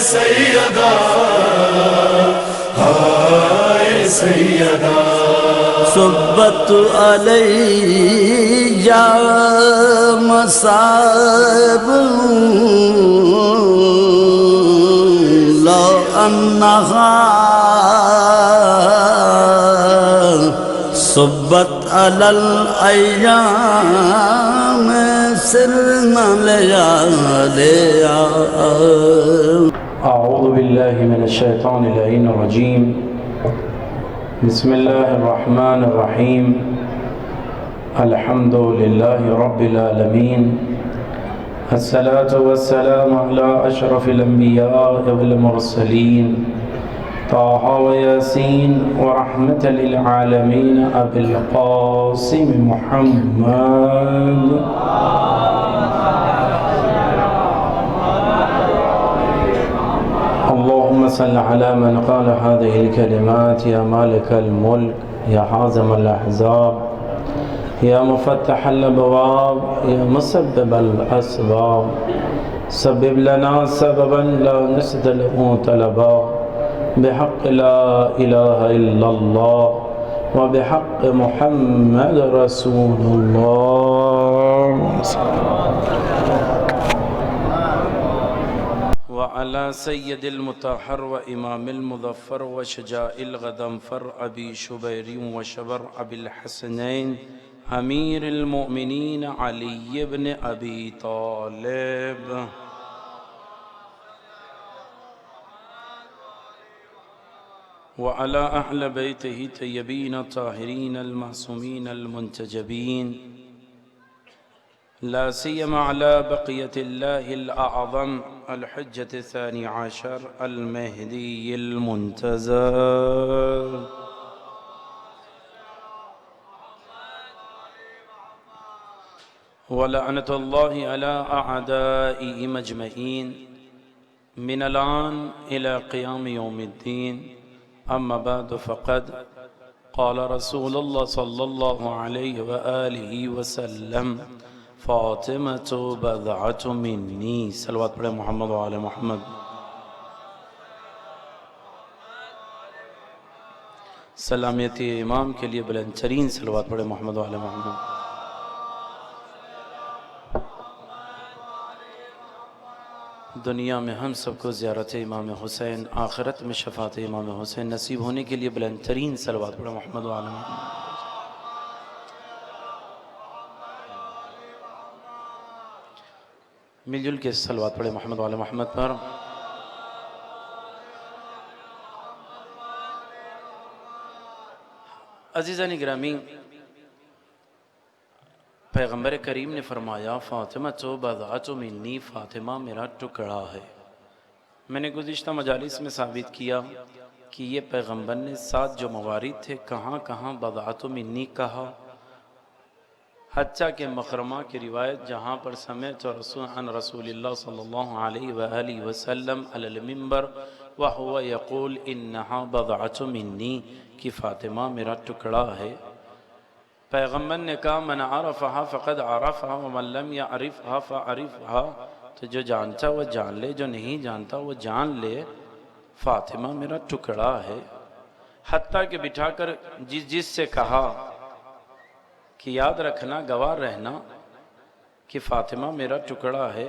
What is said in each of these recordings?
سیدہ ہائے سیدہ صبت علی مصائب لو انہا صبت علی الایام سرنا لیالیا اعوذ باللہ من الشیطان اللعین الرجیم بسم اللہ الرحمن الرحیم الحمد للہ رب العالمین الصلاة والسلام علی اشرف الانبیاء والمرسلین طه ویاسین ورحمة للعالمین ابی القاسم محمد اللهم صل على من قال هذه الكلمات يا مالك الملك يا حازم الأحزاب يا مفتح الأبواب يا مسبب الأسباب سبب لنا سببا لا نسد له طلبا بحق لا إله إلا الله وبحق محمد رسول الله وعلى سيد المطهر وإمام المظفر وشجاع الغضنفر أبي شبير وشبر أبي الحسنين أمير المؤمنين علي بن أبي طالب وعلى أهل بيته طيبين الطاهرين المعصومين المنتجبين لا سيما على بقية الله الأعظم الحجة الثاني عشر المهدي المنتظر ولعنة الله على أعدائهم أجمعين من الآن إلى قيام يوم الدين أما بعد فقد قال رسول الله صلى الله عليه وآله وسلم فاطمة بضعة مني صلوات پڑھے محمد وعلى محمد سلامیتی امام کے لیے بلند ترین صلوات پڑھے محمد وعلى محمد دنیا میں ہم سب کو زیارت امام حسین آخرت میں شفاعت امام حسین نصیب ہونے کے لیے بلند ترین صلوات پڑھے محمد وعلى محمد مل جل کے صلوات پڑھے محمد وعلی محمد پر عزیزان گرامی پیغمبر کریم نے فرمایا فاطمہ تو بضعۃ منی فاطمہ میرا ٹکڑا ہے میں نے گزشتہ مجالس میں ثابت کیا کہ یہ پیغمبر نے 7 جو موارد تھے کہاں کہاں بضعۃ منی کہا حتیٰ کہ مخرمہ کی روایت جہاں پر سمعت عن رسول اللہ صلی اللہ علیہ وآلہ وسلم علی المنبر وہو یقول انہا بضعۃ منی کہ فاطمہ میرا ٹکڑا ہے پیغمبر نے کہا من عرفہا فقد عرفہا ومن لم یعرفہا فعرفہا تو جو جانتا وہ جان لے جو نہیں جانتا وہ جان لے فاطمہ میرا ٹکڑا ہے حتیٰ کہ بٹھا کر جس سے کہا کہ یاد رکھنا گواہ رہنا کہ فاطمہ میرا ٹکڑا ہے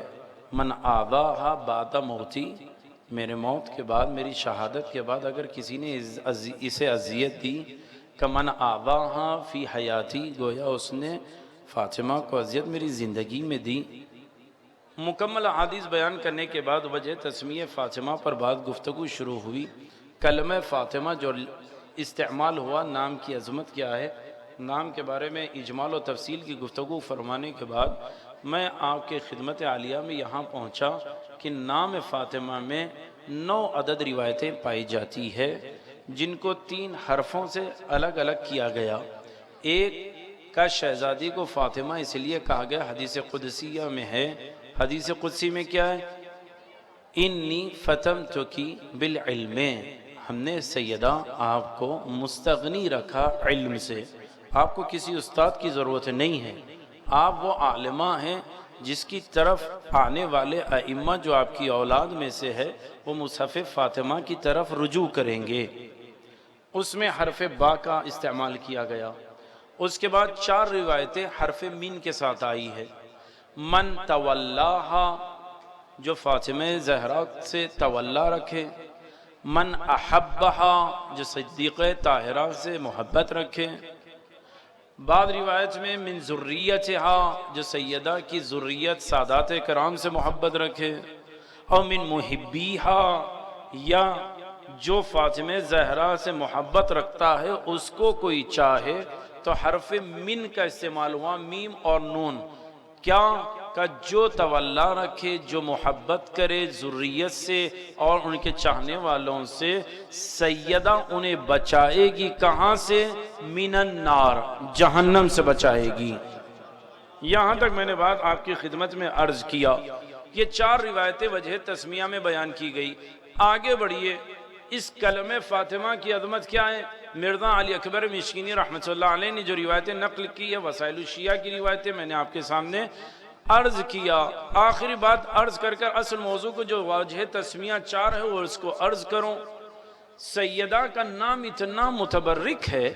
من آذاہا بعد موتی میرے موت کے بعد میری شہادت کے بعد اگر کسی نے اسے اذیت دی کہ من آذاہا فی حیاتی گویا اس نے فاطمہ کو اذیت میری زندگی میں دی مکمل حدیث بیان کرنے کے بعد وجہ تسمیہ فاطمہ پر بعد گفتگو شروع ہوئی کلمہ فاطمہ جو استعمال ہوا نام کی عظمت کیا ہے نام کے بارے میں اجمال و تفصیل کی گفتگو فرمانے کے بعد میں آپ کے خدمت عالیہ میں یہاں پہنچا کہ نام فاطمہ میں 9 عدد روایتیں پائی جاتی ہے جن کو 3 حرفوں سے الگ الگ کیا گیا ایک کا شہزادی کو فاطمہ اس لیے کہا گیا حدیث قدسیہ میں ہے حدیث قدسی میں کیا ہے انی فتمتکی بالعلم ہم نے سیدہ آپ کو مستغنی رکھا علم سے آپ کو کسی استاد کی ضرورت نہیں ہے آپ وہ عالمہ ہیں جس کی طرف آنے والے ائمہ جو آپ کی اولاد میں سے ہے وہ مصحف فاطمہ کی طرف رجوع کریں گے۔ اس میں حرف با کا استعمال کیا گیا۔ اس کے بعد 4 روایتیں حرف مین کے ساتھ آئی ہے۔ من تولاہا، جو فاطمہ زہرا سے تولا رکھے، من احبہا، جو صدیقہ طاہرہ سے محبت رکھے، بعض روایت میں من ذریتہا، جو سیدہ کی ذریت سادات کرام سے محبت رکھے، اور من محبیہا، یا جو فاطمہ زہرا سے محبت رکھتا ہے اس کو کوئی چاہے، تو حرف من کا استعمال ہوا، میم اور نون، کیا کہ جو تولا رکھے، جو محبت کرے ذریت سے اور ان کے چاہنے والوں سے، سیدہ انہیں بچائے گی کہاں سے؟ من النار، جہنم سے بچائے گی۔ یہاں تک میں نے بات آپ کی خدمت میں عرض کیا۔ یہ 4 روایتیں وجہ تسمیہ میں بیان کی گئی۔ آگے بڑھیے، اس کلمہ فاطمہ کی عظمت کیا ہے؟ مرزا علی اکبر مشکینی رحمۃ اللہ علیہ نے جو روایتیں نقل کی ہے، وسائل الشیعہ کی روایتیں، میں نے آپ کے سامنے عرض کیا۔ آخری بات عرض کر اصل موضوع کو جو وجہ تسمیہ 4 ہے وہ اس کو عرض کروں۔ سیدہ کا نام اتنا متبرک ہے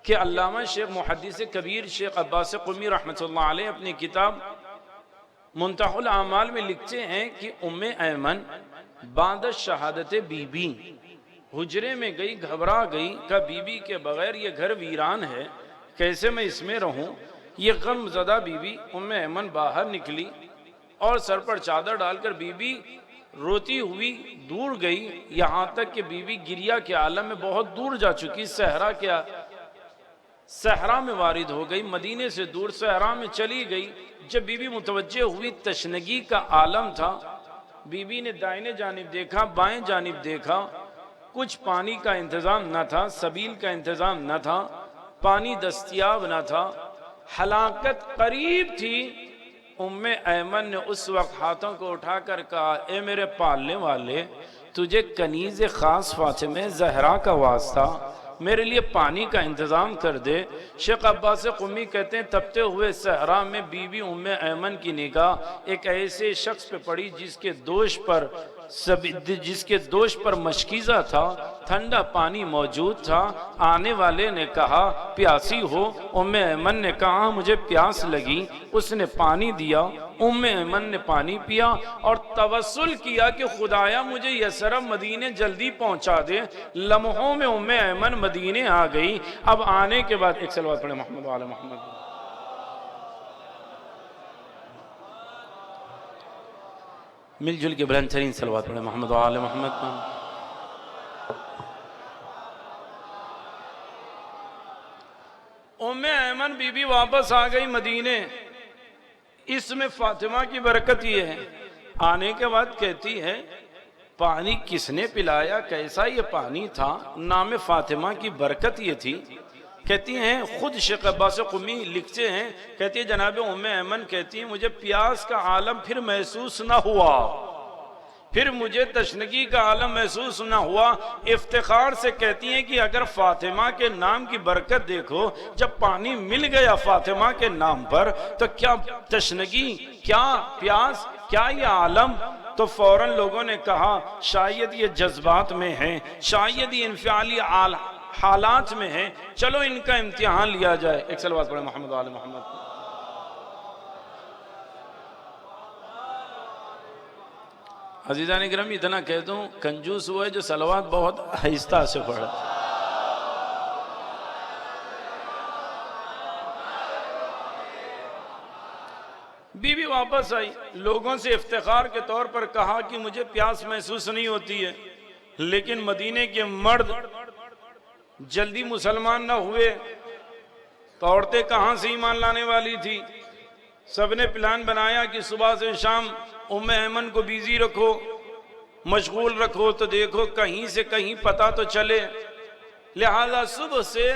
کہ علامہ شیخ محدث کبیر شیخ عباس قمی رحمۃ اللہ علیہ اپنی کتاب منتہی الاعمال میں لکھتے ہیں کہ ام ایمن بعد شہادت بی بی حجرے میں گئی، گھبرا گئی کہ بی بی کے بغیر یہ گھر ویران ہے، کیسے میں اس میں رہوں؟ یہ غم زدہ بی بی ام ایمن باہر نکلی اور سر پر چادر ڈال کر بی بی روتی ہوئی دور گئی، یہاں تک کہ بی بی گریہ کے عالم میں بہت دور جا چکی، صحرا میں وارد ہو گئی، مدینے سے دور صحرا میں چلی گئی۔ جب بی بی متوجہ ہوئی، تشنگی کا عالم تھا، بی بی نے دائیں جانب دیکھا، بائیں جانب دیکھا، کچھ پانی کا انتظام نہ تھا، سبیل کا انتظام نہ تھا، پانی دستیاب نہ تھا، ہلاکت قریب تھی۔ ام ایمن نے اس وقت ہاتھوں کو اٹھا کر کہا، اے میرے پالنے والے، تجھے کنیز خاص فاطمہ زہرا کا واسطہ، میرے لیے پانی کا انتظام کر دے۔ شیخ عباس قمی کہتے ہیں تپتے ہوئے صحرا میں بی بی ام ایمن کی نگاہ ایک ایسے شخص پہ پڑی جس کے دوش پر مشکیزہ تھا، ٹھنڈا پانی موجود تھا۔ آنے والے نے کہا پیاسی ہو؟ ام ایمن نے کہا مجھے پیاس لگی۔ اس نے پانی دیا، ام ایمن نے پانی پیا اور توسل کیا کہ خدایا مجھے یثرب مدینے جلدی پہنچا دے۔ لمحوں میں ام ایمن مدینے آ گئی۔ اب آنے کے بعد ایک صلوات پڑھیں محمد وعلی محمد۔ مل جل کے بلند ترین صلوات پڑھیں محمد وعلی محمد۔ ام ایمن بی بی واپس آ گئی مدینے۔ اس میں فاطمہ کی برکت یہ ہے، آنے کے بعد کہتی ہے پانی کس نے پلایا، کیسا یہ پانی تھا؟ نام فاطمہ کی برکت یہ تھی۔ کہتی ہیں خود شیخ عباس قمی لکھتے ہیں، کہتی ہے جناب ام ایمن کہتی ہیں مجھے پیاس کا عالم پھر محسوس نہ ہوا، پھر مجھے تشنگی کا عالم محسوس نہ ہوا۔ افتخار سے کہتی ہیں کہ اگر فاطمہ کے نام کی برکت دیکھو، جب پانی مل گیا فاطمہ کے نام پر تو کیا تشنگی، کیا پیاس، کیا یہ عالم؟ تو فوراً لوگوں نے کہا شاید یہ جذبات میں ہے، شاید یہ انفعالی حالات میں ہے، چلو ان کا امتحان لیا جائے۔ ایک صلوات پڑھیں محمد وعلی محمد۔ عزیزان اکرام اتنا کہہ دوں، کنجوس ہوا ہے جو صلوات بہت آہستہ سے پڑھا۔ بی بی واپس آئی، لوگوں سے افتخار کے طور پر کہا کہ مجھے پیاس محسوس نہیں ہوتی ہے، لیکن مدینے کے مرد جلدی مسلمان نہ ہوئے تو عورتیں کہاں سے ایمان لانے والی تھی؟ سب نے پلان بنایا کہ صبح سے شام ام ایمن کو بیزی رکھو، مشغول رکھو، تو دیکھو کہیں سے کہیں پتہ تو چلے۔ لہذا صبح سے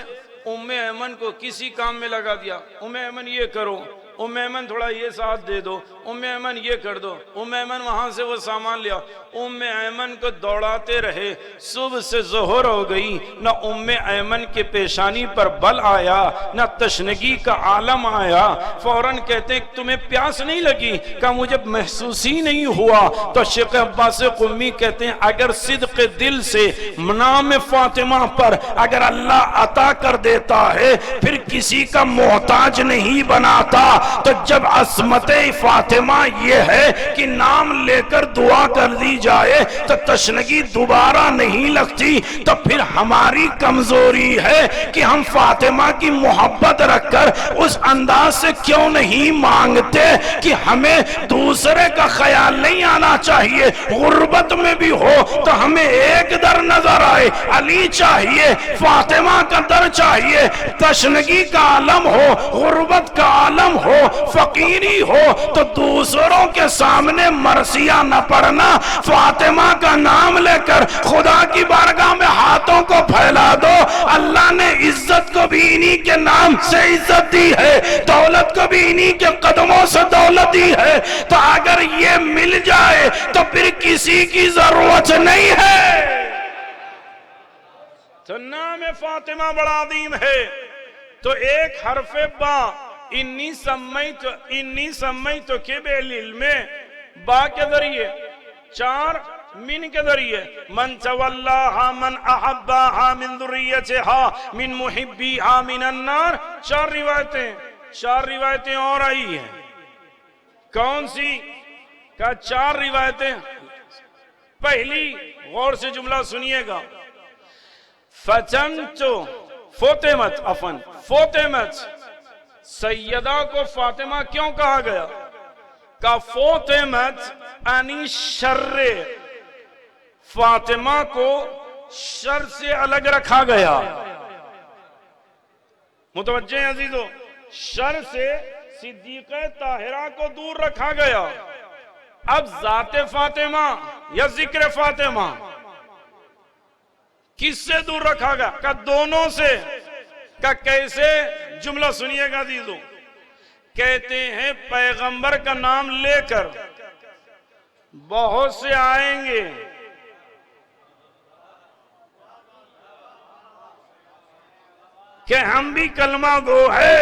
ام ایمن کو کسی کام میں لگا دیا، ام ایمن یہ کرو، ام ایمن تھوڑا یہ ساتھ دے دو، ام ایمن یہ کر دو، ام ایمن وہاں سے وہ سامان لیا، ام ایمن کو دوڑاتے رہے، صبح سے ظہر ہو گئی، نہ ام ایمن کے پیشانی پر بل آیا، نہ تشنگی کا عالم آیا۔ فوراً کہتے ہیں تمہیں پیاس نہیں لگی؟ کہا مجھے محسوس ہی نہیں ہوا۔ تو شیخ عباس قمی کہتے ہیں اگر صدق دل سے نام فاطمہ پر اگر اللہ عطا کر دیتا ہے پھر کسی کا محتاج نہیں بناتا۔ تو جب عصمت فاطمہ یہ ہے کہ نام لے کر دعا کر دی جائے تو تشنگی دوبارہ نہیں لگتی، تو پھر ہماری کمزوری ہے کہ ہم فاطمہ کی محبت رکھ کر اس انداز سے کیوں نہیں مانگتے کہ ہمیں دوسرے کا خیال نہیں آنا چاہیے، غربت میں بھی ہو تو ہمیں ایک در نظر آئے، علی چاہیے، فاطمہ کا در چاہیے، تشنگی کا عالم ہو، غربت کا عالم ہو، فقیری ہو تو دوسروں کے سامنے مرثیہ نہ پڑھنا، فاطمہ کا نام لے کر خدا کی بارگاہ میں ہاتھوں کو پھیلا دو۔ اللہ نے عزت کو بھی انہی کے نام سے عزت دی ہے، دولت کو بھی انہی کے قدموں سے دولت دی ہے، تو اگر یہ مل جائے تو پھر کسی کی ضرورت نہیں ہے۔ تو نام فاطمہ بڑا عظیم ہے۔ تو ایک حرف با، انی سمیت کے بالعلم، با کے ذریعے، چار من کے ذریعے، من تولاہا من احباہا من ذریتہا من محبیہا من النار، چار روایتیں اور آئی ہیں۔ کون سی؟ کہا چار روایتیں۔ پہلی غور سے جملہ سنیے گا، فوتمت سیدہ کو فاطمہ کیوں کہا گیا؟ کہ فوتمت انی شر، فاطمہ کو شر سے الگ رکھا گیا۔ متوجہ ہیں عزیزو، شر سے صدیقہ طاہرہ کو دور رکھا گیا۔ اب ذات فاطمہ یا ذکر فاطمہ کس سے دور رکھا گیا؟ کہ دونوں سے۔ کہ کیسے؟ جملہ سنیے گا عزیزو، کہتے ہیں پیغمبر کا نام لے کر بہت سے آئیں گے، کہ ہم بھی کلمہ گو ہے،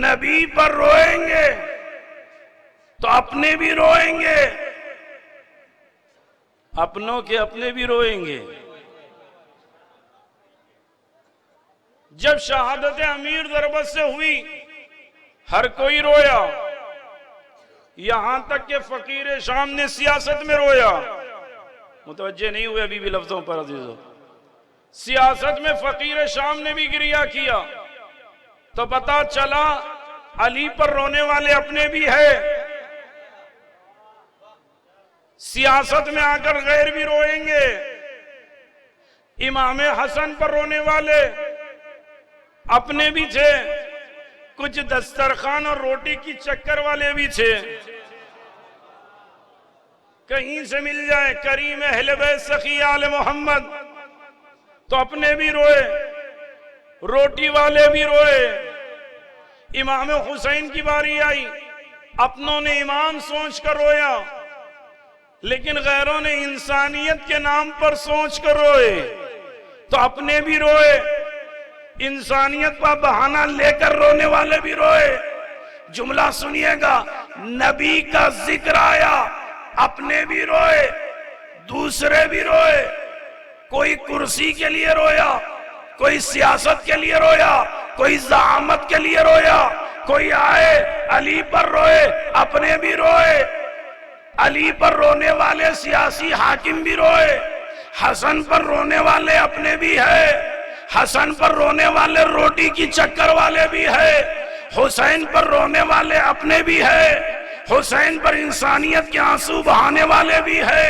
نبی پر روئیں گے تو اپنے بھی روئیں گے، اپنوں کے اپنے بھی روئیں گے۔ جب شہادت امیر ضربت سے ہوئی ہر کوئی رویا، یہاں تک کہ فقیر شام نے سیاست میں رویا۔ متوجہ نہیں ہوئے ابھی بھی لفظوں پر عزیزو، سیاست میں فقیر شام نے بھی گریہ کیا، تو پتا چلا علی پر رونے والے اپنے بھی ہے، سیاست میں آ کر غیر بھی روئیں گے، امام حسن پر رونے والے اپنے بھی تھے، کچھ دسترخوان اور روٹی کی چکر والے بھی تھے، کہیں سے مل جائے کریم اہل بیت سخی آل محمد تو اپنے بھی روئے، روٹی والے بھی روئے۔ امام حسین کی باری آئی، اپنوں نے امام سوچ کر رویا، لیکن غیروں نے انسانیت کے نام پر سوچ کر روئے تو اپنے بھی روئے، انسانیت پر بہانہ لے کر رونے والے بھی روئے۔ جملہ سنیے گا، نبی کا ذکر آیا، اپنے بھی روئے، دوسرے بھی روئے، کوئی کرسی کے لیے رویا، کوئی سیاست کے لیے رویا، کوئی زعامت کے لیے رویا، کوئی آئے علی پر روئے، اپنے بھی روئے۔ علی پر رونے والے سیاسی حاکم بھی روئے، حسن پر رونے والے اپنے بھی ہے، حسن پر رونے والے روٹی کی چکر والے بھی ہے، حسین پر رونے والے اپنے بھی ہے، حسین پر انسانیت کے آنسو بہانے والے بھی ہے۔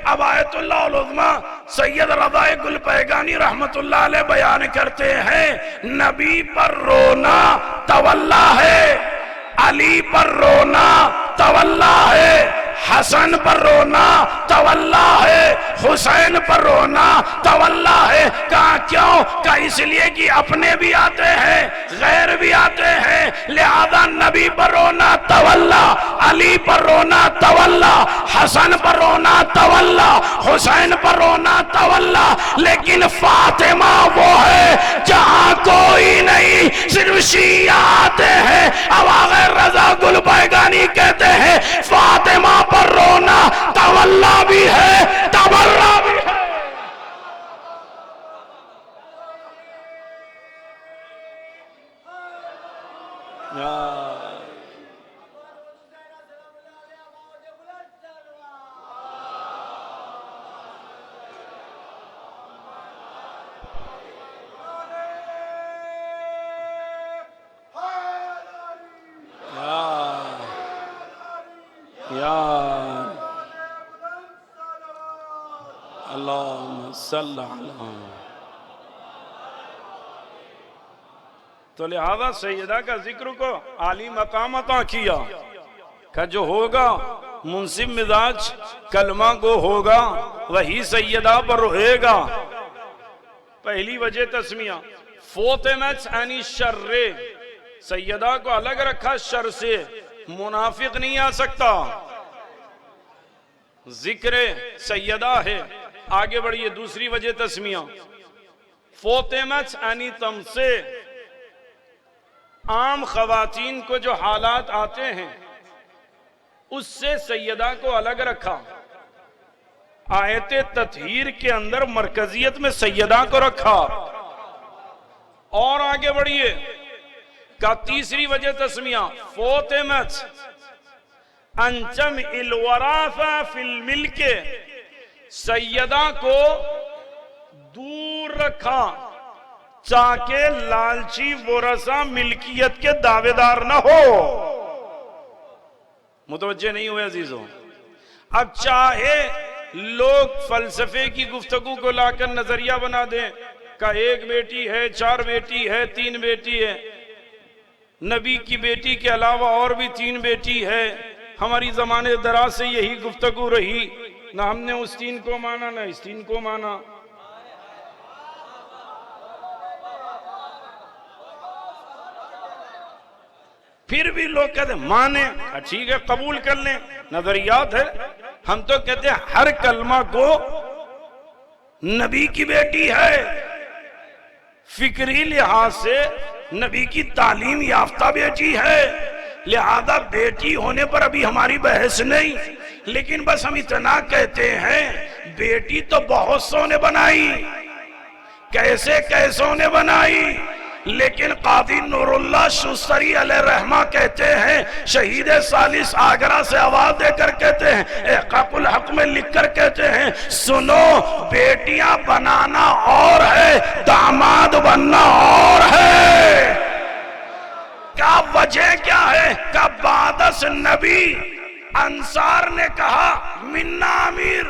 اب آیت اللہ العظمیٰ سید رضا گل پیگانی رحمت اللہ علیہ بیان کرتے ہیں، نبی پر رونا تولا ہے، علی پر رونا تولا ہے، حسن پر رونا تولا ہے، حسین پر رونا تولا ہے. کہا کیوں؟ کہا اس لیے کہ اپنے بھی آتے ہیں غیر بھی آتے ہیں، لہذا نبی پر رونا تولا، علی پر رونا تولا، حسن پر رونا تولا، حسین پر رونا تولا. لیکن فاطمہ وہ ہے جہاں کوئی نہیں، صرف شیعہ آتے ہیں. اب آغا رضا گل بیگانی کہتے ہیں فاطمہ پر رونا تولا بھی ہے تولا بھی ہے. اللہم صلی اللہ. تو لہذا سیدہ کا ذکر کو عالی مقام عطا کیا کہ جو ہوگا منصب مزاج کلمہ کو ہوگا وہی سیدہ پر رہے گا. پہلی وجہ تسمیہ فوتمت عنی شر، سیدہ کو الگ رکھا شر سے، منافق نہیں آ سکتا. ذکر سیدہ ہے. آگے بڑھئے دوسری وجہ تسمیہ فوتمت عنی تمسے، عام خواتین کو جو حالات آتے ہیں اس سے سیدہ کو الگ رکھا. آیت تطہیر کے اندر مرکزیت میں سیدہ کو رکھا. اور آگے بڑھئے کا تیسری وجہ تسمیہ فوتمت انچم الورافہ فی الملک، سیدہ کو دور رکھا تاکہ لالچی ورثہ ملکیت کے دعوے دار نہ ہو. متوجہ نہیں ہوئے عزیزوں؟ اب چاہے لوگ فلسفے کی گفتگو کو لا کر نظریہ بنا دیں کہ ایک بیٹی ہے، 4 بیٹی ہے، 3 بیٹی ہے، نبی کی بیٹی کے علاوہ اور بھی 3 بیٹی ہے. ہماری زمانے دراز سے یہی گفتگو رہی، نہ ہم نے اس 3 کو مانا نہ اس 3 کو مانا. پھر بھی لوگ کہتے ہیں مانیں، ٹھیک ہے قبول کر لیں، نظریات ہے. ہم تو کہتے ہیں ہر کلمہ کو نبی کی بیٹی ہے، فکری لحاظ سے نبی کی تعلیم یافتہ بیٹی ہے، لہذا بیٹی ہونے پر ابھی ہماری بحث نہیں. لیکن بس ہم اتنا کہتے ہیں بیٹی تو بہت سو نے بنائی، کیسے کیسوں نے بنائی. لیکن قاضی نور اللہ شستری علیہ رحمہ کہتے ہیں، شہید ثالث آگرہ سے آواز دے کر کہتے ہیں، احقاق الحق میں لکھ کر کہتے ہیں سنو بیٹیاں بنانا اور ہے، داماد بننا اور ہے. کیا وجہ کیا ہے؟ کہ بعد از نبی انصار نے کہا منا امیر،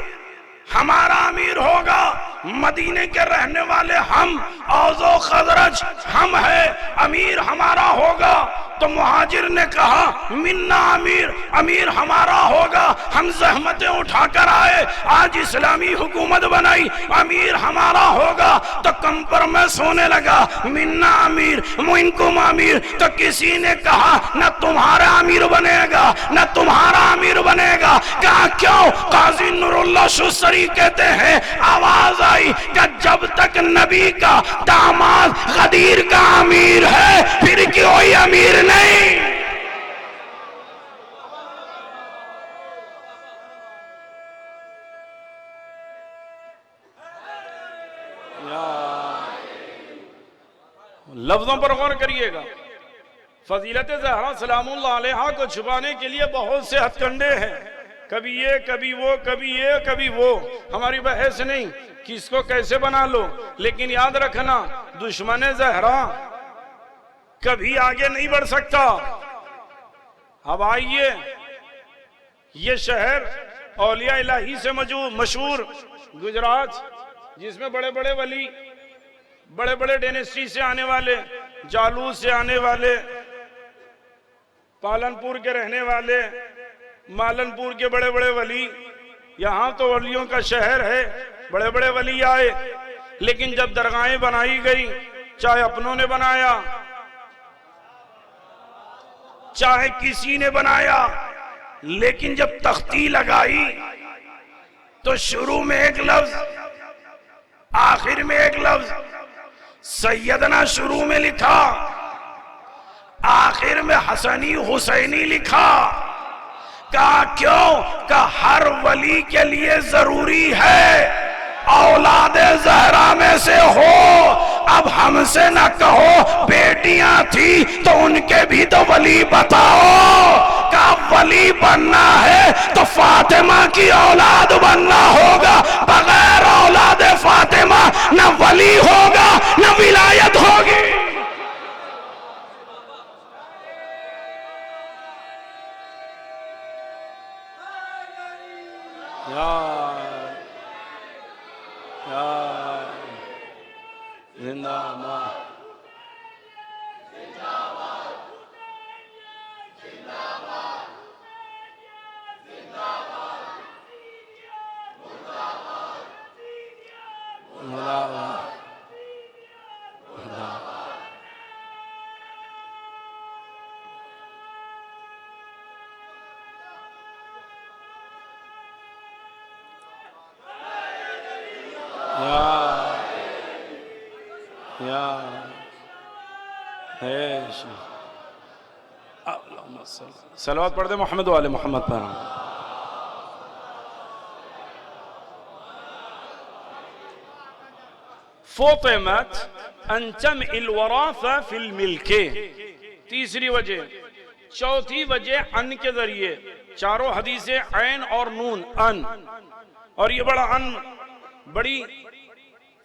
ہمارا امیر ہوگا، مدینے کے رہنے والے ہم، اوس و خزرج ہم ہے، امیر ہمارا ہوگا. تو مہاجر نے کہا منا امیر، امیر ہمارا ہوگا، ہم زحمتیں اٹھا کر آئے، آج اسلامی حکومت بنائی، امیر ہمارا ہوگا. تو کمپرمائز ہونے لگا، منا امیر منکم امیر. تو کسی نے کہا نہ تمہارا امیر بنے گا نہ تمہارا امیر بنے گا. کہا کیوں؟ قاضی نور اللہ شستری کہتے ہیں آواز آئی کہ جب تک نبی کا داماد غدیر کا امیر ہے پھر کوئی امیر نہیں. لفظوں پر غور کریے گا. فضیلت زہرا سلام اللہ علیہا کو چھپانے کے لیے بہت سے ہتھ کنڈے ہیں، کبھی یہ کبھی وہ، کبھی یہ کبھی وہ. ہماری بحث نہیں کس کو کیسے بنا لو، لیکن یاد رکھنا دشمن زہرا کبھی آگے نہیں بڑھ سکتا. اب آئیے، یہ شہر اولیاء الہی سے مشہور گجرات، جس میں بڑے بڑے ولی، بڑے بڑے ڈینسٹی سے آنے والے، جالوس سے آنے والے، پالن پور کے رہنے والے، مالن پور کے بڑے بڑے ولی، یہاں تو ولیوں کا شہر ہے، بڑے بڑے ولی آئے، لیکن جب درگاہیں بنائی گئی، چاہے اپنوں نے بنایا چاہے کسی نے بنایا، لیکن جب تختی لگائی تو شروع میں ایک لفظ، آخر میں ایک لفظ، سیدنا شروع میں لکھا، آخر میں حسنی حسینی لکھا۔ کہا کیوں؟ کہ ہر ولی کے لیے ضروری ہے اولاد زہرا میں سے ہو۔ اب ہم سے نہ کہو بیٹیاں تھی تو ان کے بھی تو ولی بتاؤ۔ کہ ولی بننا ہے تو فاطمہ کی اولاد بننا ہوگا، بغیر اولاد فاطمہ نہ ولی ہوگا نہ ولایت ہوگی۔ زندہ باد، صلوات پڑھ دے محمد والے محمد پر۔ فطمت ان جمع الوراثہ فی الملک، تیسری وجہ۔ چوتھی وجہ ان کے ذریعے، چاروں حدیثیں عین اور نون، ان، اور یہ بڑا ان بڑی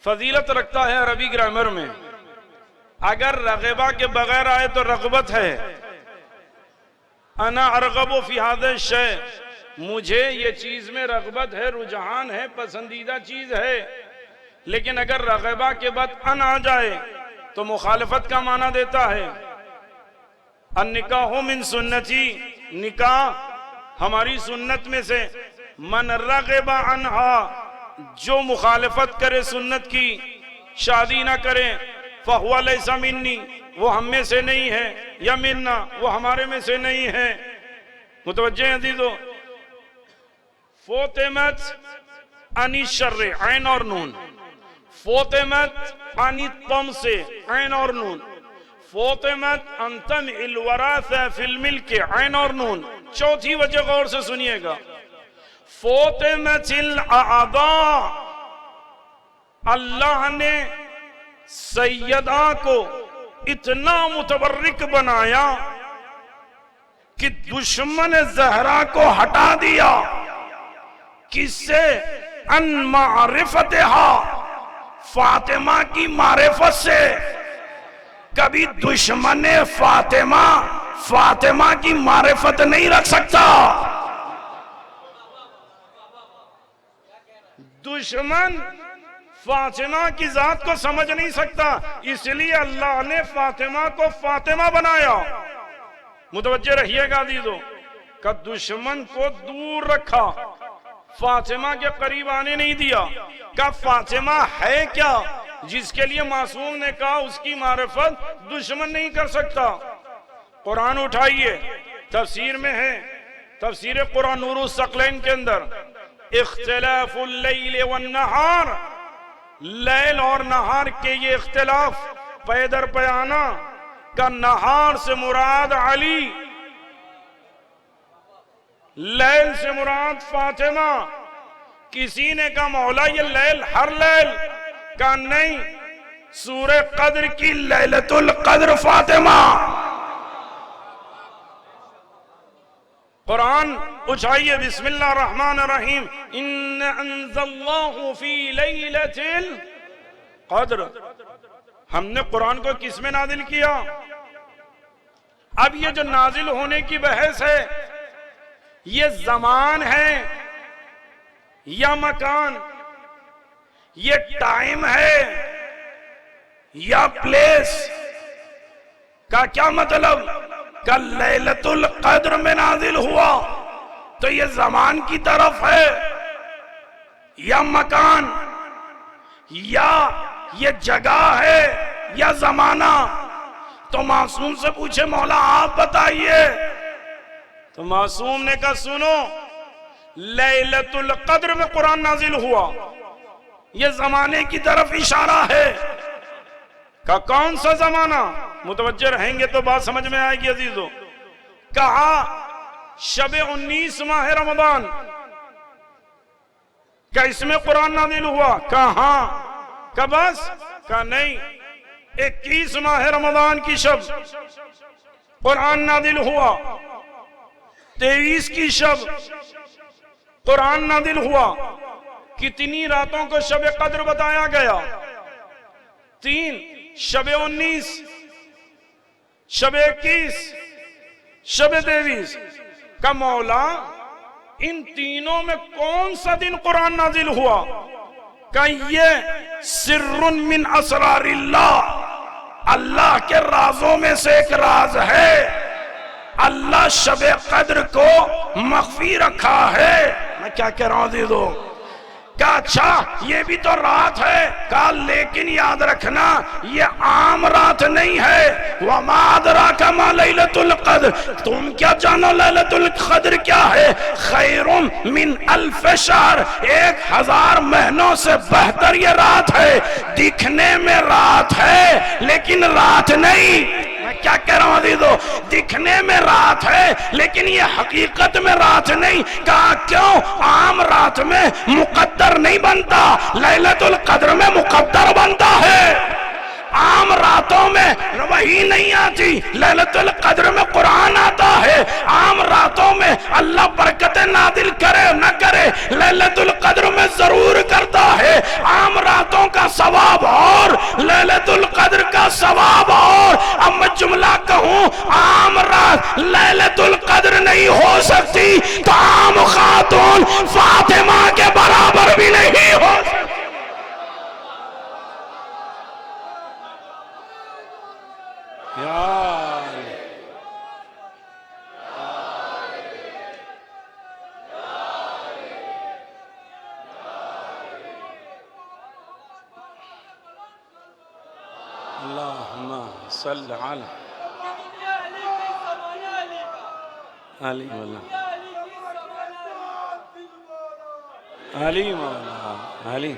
فضیلت رکھتا ہے عربی گرامر میں۔ اگر رغبہ کے بغیر آئے تو رغبت ہے، انا ارغب فی ھذا الشیء، مجھے یہ چیز میں رغبت ہے، رجحان ہے، پسندیدہ چیز ہے۔ لیکن اگر رغبہ کے بعد ان آ جائے تو مخالفت کا معنی دیتا ہے۔ النکاح من سنتی، نکاح ہماری سنت میں سے، من رغب عنہا، جو مخالفت کرے سنت کی، شادی نہ کرے، فہو لیس منی، وہ ہم میں سے نہیں ہے، یا منا، وہ ہمارے میں سے نہیں ہے۔ متوجہ ہیں عزیزو؟ فوتمت عن الشر، عین اور نون، فوتمت عن الطم سے، عین اور نون، فوتمت عن طمع الوراثہ فی الملک، عین اور نون۔ چوتھی وجہ غور سے سنیے گا، فوتمت الاعضاء، اللہ نے سیدہ کو اتنا متبرک بنایا کہ دشمن زہرا کو ہٹا دیا۔ کس سے؟ ان معرفتہا، فاطمہ کی معرفت سے۔ کبھی دشمن فاطمہ کی معرفت نہیں رکھ سکتا۔ دشمن فاطمہ کی ذات کو سمجھ نہیں سکتا، اس لیے اللہ نے فاطمہ کو فاطمہ بنایا۔ متوجہ رہیے گا عزیزو، کہ دشمن کو دور رکھا، فاطمہ کے قریب آنے نہیں دیا۔ کہ فاطمہ ہے کیا جس کے لیے معصوم نے کہا اس کی معرفت دشمن نہیں کر سکتا۔ قرآن اٹھائیے، تفسیر میں ہے، تفسیر قرآن نور الثقلین کے اندر، اختلاف اللیل والنہار، لیل اور نہار کے یہ اختلاف پے در پے آنا، کا نہار سے مراد علی، لیل سے مراد فاطمہ۔ کسی نے کہا مولا یہ لیل ہر لیل، کہا نہیں، سورہ قدر کی لیلۃ القدر فاطمہ۔ قرآن اٹھائیے، بسم اللہ الرحمن الرحیم، ان انزلناہ فی لیلۃ القدر۔ ہم نے قرآن کو کس میں نازل کیا؟ اب یہ جو نازل ہونے کی بحث ہے، یہ زمان ہے یا مکان؟ یہ ٹائم ہے یا پلیس؟ کا کیا مطلب؟ کہ لیلۃ القدر میں نازل ہوا تو یہ زمان کی طرف ہے یا مکان یا یہ جگہ ہے یا زمانہ؟ تو معصوم سے پوچھے مولا آپ بتائیے، تو معصوم نے کہا سنو، لیلۃ القدر میں قرآن نازل ہوا، یہ زمانے کی طرف اشارہ ہے۔ کہا کون سا زمانہ؟ متوجہ رہیں گے تو بات سمجھ میں آئے گی عزیزو۔ کہا شب 19 ماہ رمضان، کیا اس میں قرآن نازل ہوا؟ کہا ہاں۔ کہا بس؟ کہا نہیں، 21 ماہ رمضان کی شب قرآن نازل ہوا، 23 کی شب قرآن نازل ہوا۔ کتنی راتوں کو شب قدر بتایا گیا؟ 3، شب 19، شب 21، شب 23۔ کا مولا ان تینوں میں کون سا دن قرآن نازل ہوا؟ کہ یہ سر من اسرار اللہ، اللہ کے رازوں میں سے ایک راز ہے، اللہ شب قدر کو مخفی رکھا ہے۔ میں کیا کہہ رہا ہوں عزیزو؟ کہا اچھا یہ بھی تو رات ہے، کہا لیکن یاد رکھنا یہ عام رات نہیں ہے۔ وَمَا أَدْرَاكَ مَا لَيْلَةُ الْقَدْرِ، تم کیا جانو لیلۃ القدر کیا ہے؟ خَيْرٌ مِّنْ أَلْفِ شَهْرٍ، 1000 مہینوں سے بہتر یہ رات ہے۔ دکھنے میں رات ہے لیکن رات نہیں۔ میں کیا کہہ رہا ہوں عزیزو؟ دکھنے میں رات ہے لیکن یہ حقیقت میں رات نہیں۔ کہا کیوں؟ عام رات میں مقدر نہیں بنتا، لیلۃ القدر میں مقدر بنتا ہے۔ عام راتوں میں وحی نہیں آتی، لیلۃ القدر میں قرآن آتا ہے۔ عام راتوں میں اللہ برکت نازل کرے نہ کرے، لیلۃ القدر میں ضرور کرتا ہے۔ عام راتوں کا ثواب اور لیلۃ القدر کا ثواب اور۔ اب میں جملہ کہوں، عام رات لیلۃ القدر نہیں ہو سکتی تو عام خاتون فاطمہ کے برابر بھی نہیں ہو سکتی۔ اللہم صل علی علی مولا علی مولا علی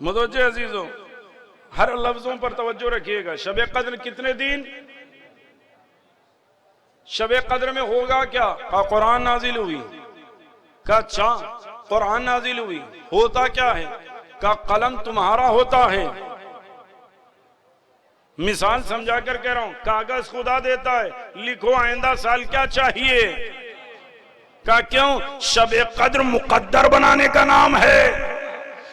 متوجہ عزیزوں، ہر لفظوں پر توجہ رکھیے گا۔ شب قدر کتنے دن؟ شب قدر میں ہوگا کیا؟ کہا قرآن نازل ہوئی۔ کہا اچھا قرآن نازل ہوئی، ہوتا کیا ہے؟ کہا قلم تمہارا ہوتا ہے۔ مثال سمجھا کر کہہ رہا ہوں، کاغذ خدا دیتا ہے، لکھو آئندہ سال کیا چاہیے۔ کہا کیوں؟ شب قدر مقدر بنانے کا نام ہے۔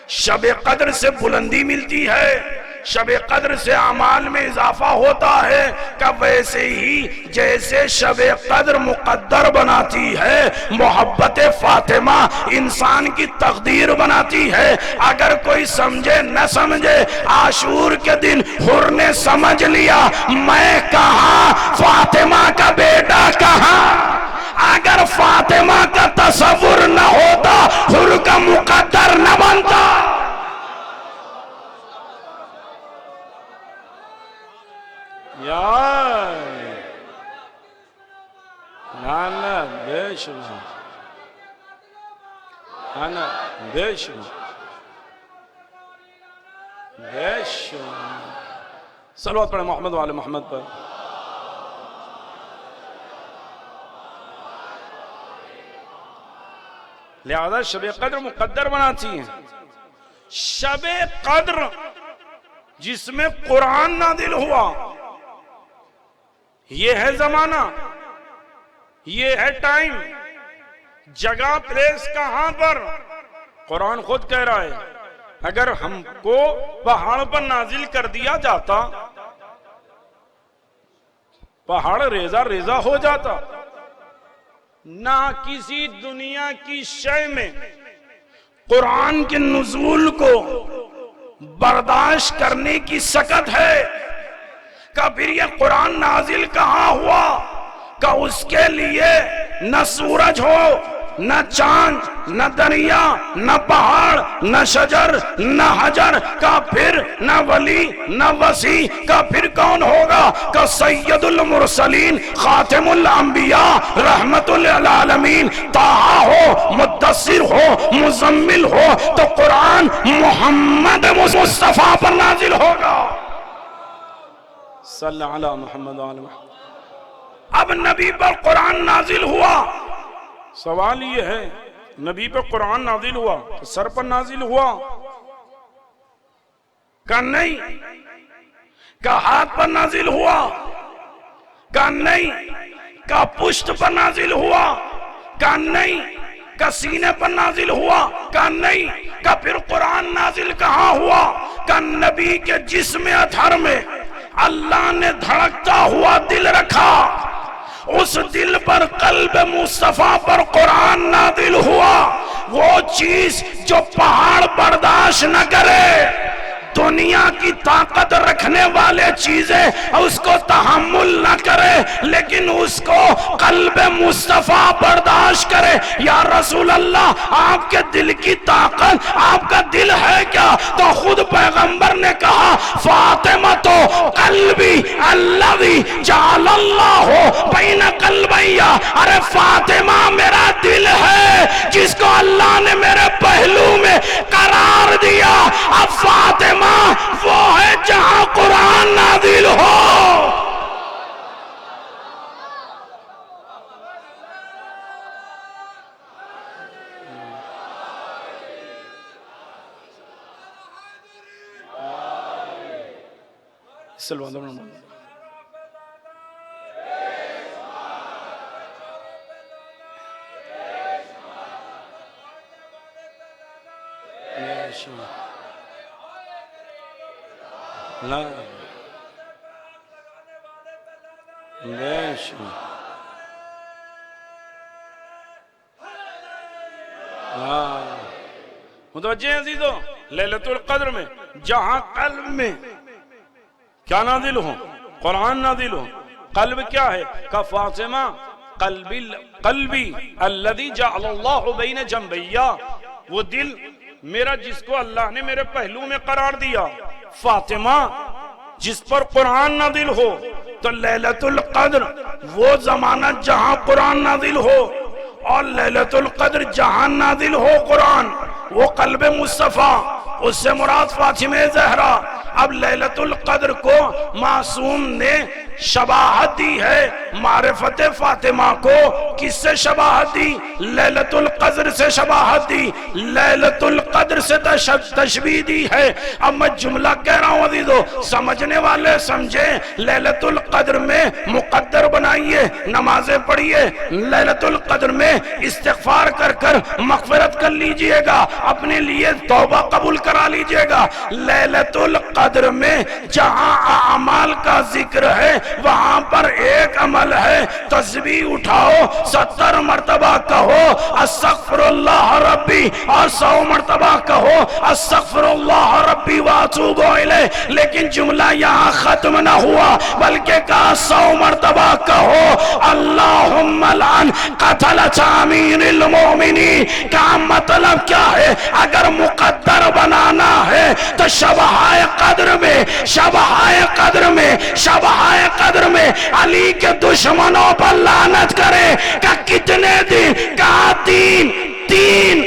شب قدر سے بلندی ملتی ہے، شب قدر سے اعمال میں اضافہ ہوتا ہے۔ کہ ویسے ہی جیسے شب قدر مقدر بناتی ہے، محبت فاطمہ انسان کی تقدیر بناتی ہے۔ اگر کوئی سمجھے نہ سمجھے، عاشور کے دن حر نے سمجھ لیا میں کہاں، فاطمہ کا بیٹا کہاں۔ اگر فاطمہ کا تصور نہ ہوتا، حر کا مقدر نہ بنتا۔ نا بے شبہ بے شبہ بے شبہ صلوات پڑھیں محمد وعلی محمد پر۔ لہذا شب قدر مقدر بناتی ہیں۔ شب قدر جس میں قرآن نازل ہوا، یہ ہے زمانہ، یہ ہے ٹائم، جگہ پلیس کہاں پر؟ قرآن خود کہہ رہا ہے اگر ہم کو پہاڑ پر نازل کر دیا جاتا پہاڑ ریزہ ریزہ ہو جاتا. نہ کسی دنیا کی شے میں قرآن کے نزول کو برداشت کرنے کی سکت ہے کہ پھر یہ قرآن نازل کہاں ہوا کہ اس کے لیے نہ سورج ہو، نہ چاند، نہ دریا، نہ پہاڑ، نہ شجر، نہ حجر، کا پھر نہ ولی نہ وسیع، کا پھر کون ہوگا کہ سید المرسلین خاتم الانبیاء رحمت للعالمین طٰہٰ ہو، مدثر ہو، مزمل ہو تو قرآن محمد مصطفیٰ پر نازل ہوگا. صلی علی محمد وعلی محمد. اب نبی پر قرآن نازل ہوا. سوال یہ ہے نبی پر قرآن نازل ہوا تو سر پر نازل ہوا کہ نہیں؟ کہ ہاتھ پر نازل ہوا؟ کہ نہیں؟ کہ پشت پر نازل ہوا؟ کہ نہیں؟ کہ سینے پر نازل ہوا؟ کہ نہیں؟ کہ پھر قرآن نازل کہاں ہوا؟ کہ نبی کے جسم اطہر میں اللہ نے دھڑکتا ہوا دل رکھا، اس دل پر قلب مصطفیٰ پر قرآن نازل ہوا. وہ چیز جو پہاڑ برداشت نہ کرے، دنیا کی طاقت رکھنے والے چیزیں اس کو تحمل نہ کرے، لیکن اس کو قلب مصطفیٰ برداشت کرے. یا رسول اللہ آپ کے دل کی طاقت، آپ کا دل ہے کیا؟ تو خود پیغمبر نے کہا فاطمہ تو قلبی الذی جعل اللہ بین قلبیا. ارے فاطمہ میرا دل ہے جس کو اللہ نے میرے پہلو میں قرار دیا. اب فاطمہ وہ ہے جہاں قرآن نازل ہو. متوجہ ہیں عزیزو، لیلۃ القدر میں جہاں قلب میں کیا نازل ہو؟ قرآن نازل ہو. قلب کیا ہے؟ کہ فاطمہ قلبی الذی جعل اللہ بین جنبیا، وہ دل میرا جس کو اللہ نے میرے پہلو میں قرار دیا. فاطمہ جس پر قرآن نازل ہو. تو لیلۃ القدر وہ زمانہ جہاں قرآن نازل ہو، اور لیلۃ القدر جہاں نازل ہو قرآن وہ قلب مصطفیٰ، اس سے مراد فاطمہ زہرا. اب لیلۃ القدر کو معصوم نے شباہت دی ہے معرفت فاطمہ کو. کس سے شباہت دی؟ لیلۃ القدر سے شباہت دی، لیلۃ القدر سے تشبیہ دی ہے. اب میں جملہ کہہ رہا ہوں عزیزو، سمجھنے والے سمجھیں. لیلۃ القدر میں مقدر بنائیے، نمازیں پڑھیے، لیلۃ القدر میں استغفار کر کر مغفرت کر لیجئے گا، اپنے لیے توبہ قبول کرا لیجئے گا. لیلۃ القدر میں جہاں اعمال کا ذکر ہے وہاں پر ایک عمل ہے، تسبیح اٹھاؤ 70 مرتبہ کہو استغفر اللہ ربی، اور 100 مرتبہ کہو استغفر اللہ ربی واتوب الیہ. لیکن جملہ یہاں ختم نہ ہوا بلکہ کہا 100 مرتبہ کہو اللہم لعن قتلۃ امیر المومنین. کا مطلب کیا ہے؟ اگر مقدر بنانا ہے تو شبہائے قدر میں علی کے دشمنوں پر لعنت کرے. کہ کتنے دن؟ کہا تین دن.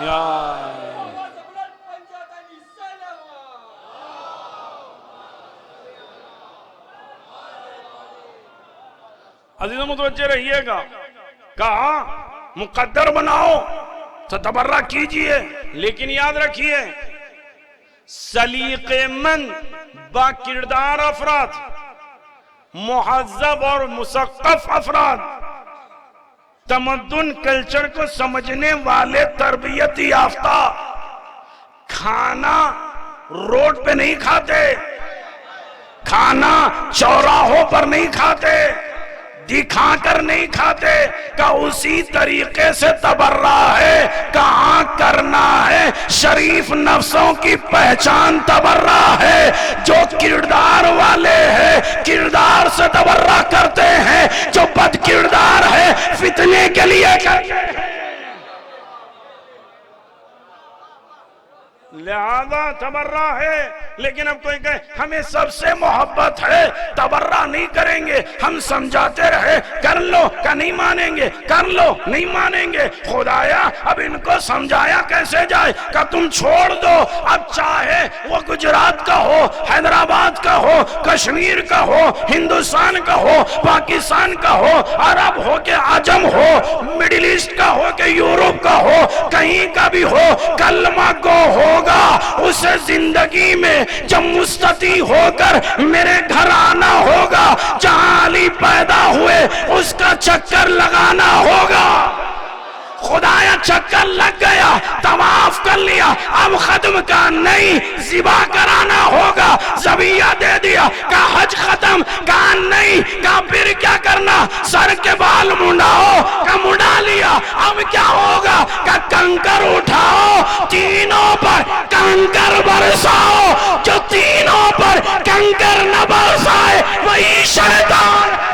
یا عزیزوں متوجہ رہیے گا، کہا مقدر بناؤ تو تبرہ کیجئے، لیکن یاد رکھیے سلیقے مند با کردار افراد، مہذب اور مثقف افراد، تمدن کلچر کو سمجھنے والے، تربیت یافتہ، کھانا روڈ پہ نہیں کھاتے، کھانا چوراہوں پر نہیں کھاتے، دکھا کر نہیں کھاتے، کہ اسی طریقے سے تبرہ ہے، کہاں کرنا ہے، شریف نفسوں کی پہچان تبرہ ہے، جو کردار والے ہیں کردار سے تبرہ کرتے ہیں، جو بد کردار ہے فتنے کے لیے کرتے ہیں۔ لہذا تبرہ ہے، لیکن اب کوئی کہے ہمیں سب سے محبت ہے، تبرہ نہیں کریں گے، ہم سمجھاتے رہے، کر لو کہ نہیں مانیں گے، کر لو نہیں مانیں گے، خدایا اب ان کو سمجھایا کیسے جائے، کہ تم چھوڑ دو، اب چاہے وہ گجرات کا ہو، حیدرآباد کا ہو، کشمیر کا ہو، ہندوستان کا ہو، پاکستان کا ہو، عرب ہو کہ عجم ہو، مڈل ایسٹ کا ہو کہ یورپ کا ہو، کہیں کا بھی ہو، کلمہ گو ہوگا، اسے زندگی میں جب مستطیع ہو کر میرے گھر آنا ہوگا، جہاں علی پیدا ہوئے اس کا چکر لگانا ہوگا۔ خدایا چکر لگ گیا، طواف کر لیا، اب ختم کا نہیں، ذبح کرانا ہوگا، ذبیحہ دے دیا، کہا حج ختم، کہا نہیں، کہا پھر کیا کرنا، سر کے بال منڈاؤ، کہا منڈا لیا، اب کیا ہوگا، کہا کنکر اٹھاؤ، تینوں پر کنکر برساؤ، جو تینوں پر کنکر نہ برسائے وہی شیطان ہے۔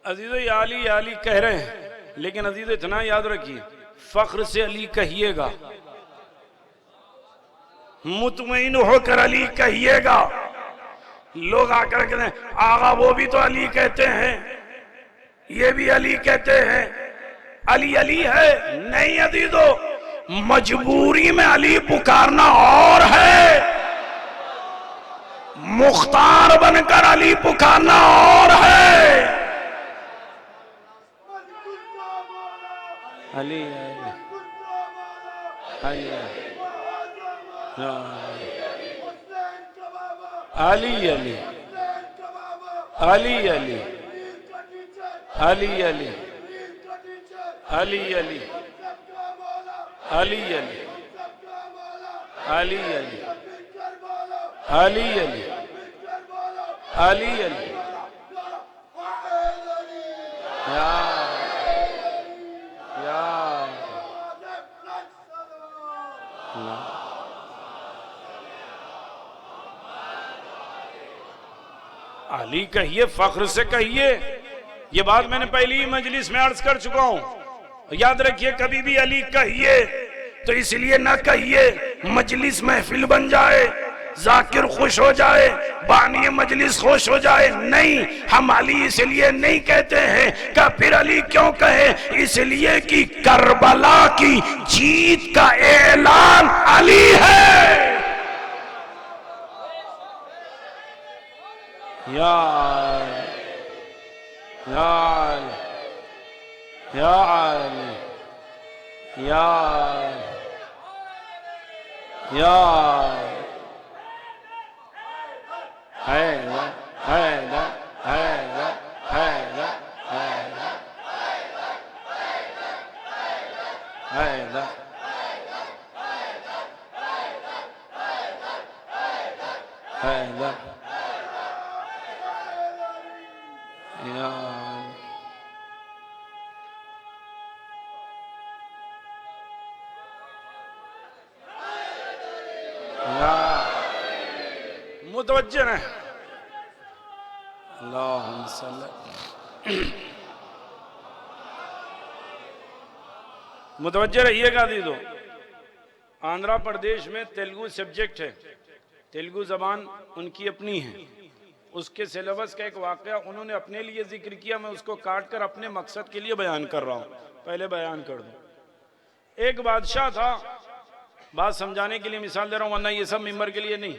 عزیزو یا علی کہہ رہے ہیں، لیکن عزیزو اتنا یاد رکھیے، فخر سے علی کہیے گا، مطمئن ہو کر علی کہیے گا۔ لوگ آ کر کہتے ہیں آغا وہ بھی تو علی کہتے ہیں، یہ بھی علی کہتے ہیں، علی علی ہے، نہیں عزیزو، مجبوری میں علی پکارنا اور ہے، مختار بن کر علی پکارنا اور ہے۔ علی علی علی علی علی علی علی علی علی علی علی علی علی علی علی علی علی علی کہیے، فخر سے کہیے، یہ بات میں نے پہلی ہی مجلس میں عرض کر چکا ہوں، یاد رکھیے کبھی بھی علی کہیے تو اس لیے نہ کہیے مجلس محفل بن جائے، ذاکر خوش ہو جائے، بانی مجلس خوش ہو جائے، نہیں، ہم علی اس لیے نہیں کہتے ہیں کہ پھر علی کیوں کہے، اس لیے کہ کربلا کی جیت کا اعلان علی ہے۔ یا علی یا علی یا یا حیدر حیدر حیدر حیدر حیدر یا متوجہ رہیں، اللہم صلی متوجہ رہیے گا دیدو۔ آندھرا پردیش میں تیلگو سبجیکٹ ہے، تیلگو زبان ان کی اپنی ہے، اس کے سیلیبس کا ایک واقعہ انہوں نے اپنے لیے ذکر کیا، میں اس کو کاٹ کر اپنے مقصد کے لیے بیان کر رہا ہوں، پہلے بیان کر دوں۔ ایک بادشاہ تھا، بات سمجھانے کے لیے مثال دے رہا ہوں ورنہ یہ سب ممبر کے لیے نہیں۔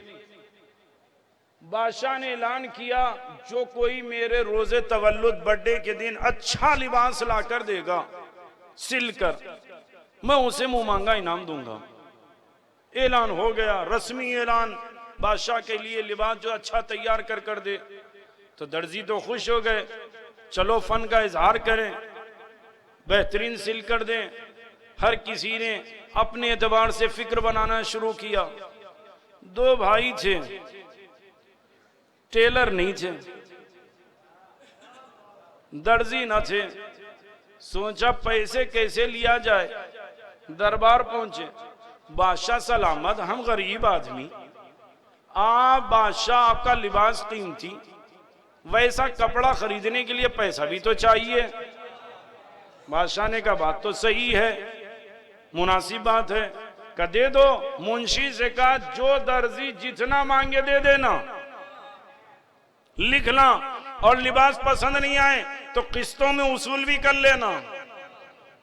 بادشاہ نے اعلان کیا جو کوئی میرے روزے تولد برڈے کے دن اچھا لباس لا کر دے گا سل کر، میں اسے منہ مانگا انعام دوں گا۔ اعلان ہو گیا، رسمی اعلان، بادشاہ کے لیے لباس جو اچھا تیار کر دے۔ تو درزی تو خوش ہو گئے، چلو فن کا اظہار کریں، بہترین سل کر دیں۔ ہر کسی نے اپنے اعتبار سے فکر بنانا شروع کیا۔ دو بھائی تھے، ٹیلر نہیں تھے، درزی نہ تھے، سوچا پیسے کیسے لیا جائے، دربار پہنچے۔ بادشاہ سلامت، ہم غریب آدمی، آپ بادشاہ آپ کا لباس قیمتی، ویسا کپڑا خریدنے کے لیے پیسہ بھی تو چاہیے۔ بادشاہ نے کہا بات تو صحیح ہے، مناسب بات ہے، کہ دے دو۔ منشی سے کہا جو درزی جتنا مانگے دے دینا، لکھنا، اور لباس پسند نہیں آئے تو قسطوں میں وصول بھی کر لینا۔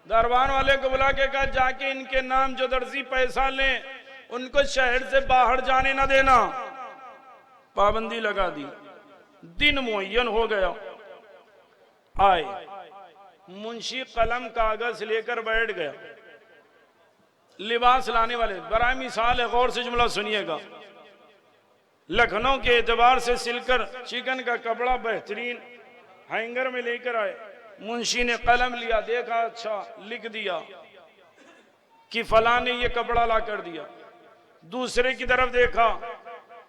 دربار والے کو بلا کے کہا جا کے ان کے نام جو درزی پیسہ لیں ان کو شہر سے باہر جانے نہ دینا۔ پابندی لگا دی، دن معین ہو گیا، آئے، منشی قلم کاغذ لے کر بیٹھ گیا۔ لباس لانے والے، برائے مثال ہے، غور سے جملہ سنیے گا، لکھنؤ کے اعتبار سے سل کر چکن کا کپڑا بہترین ہینگر میں لے کر آئے۔ منشی نے قلم لیا، دیکھا، اچھا، لکھ دیا کہ فلاں نے یہ کپڑا لا کر دیا۔ دوسرے کی طرف دیکھا،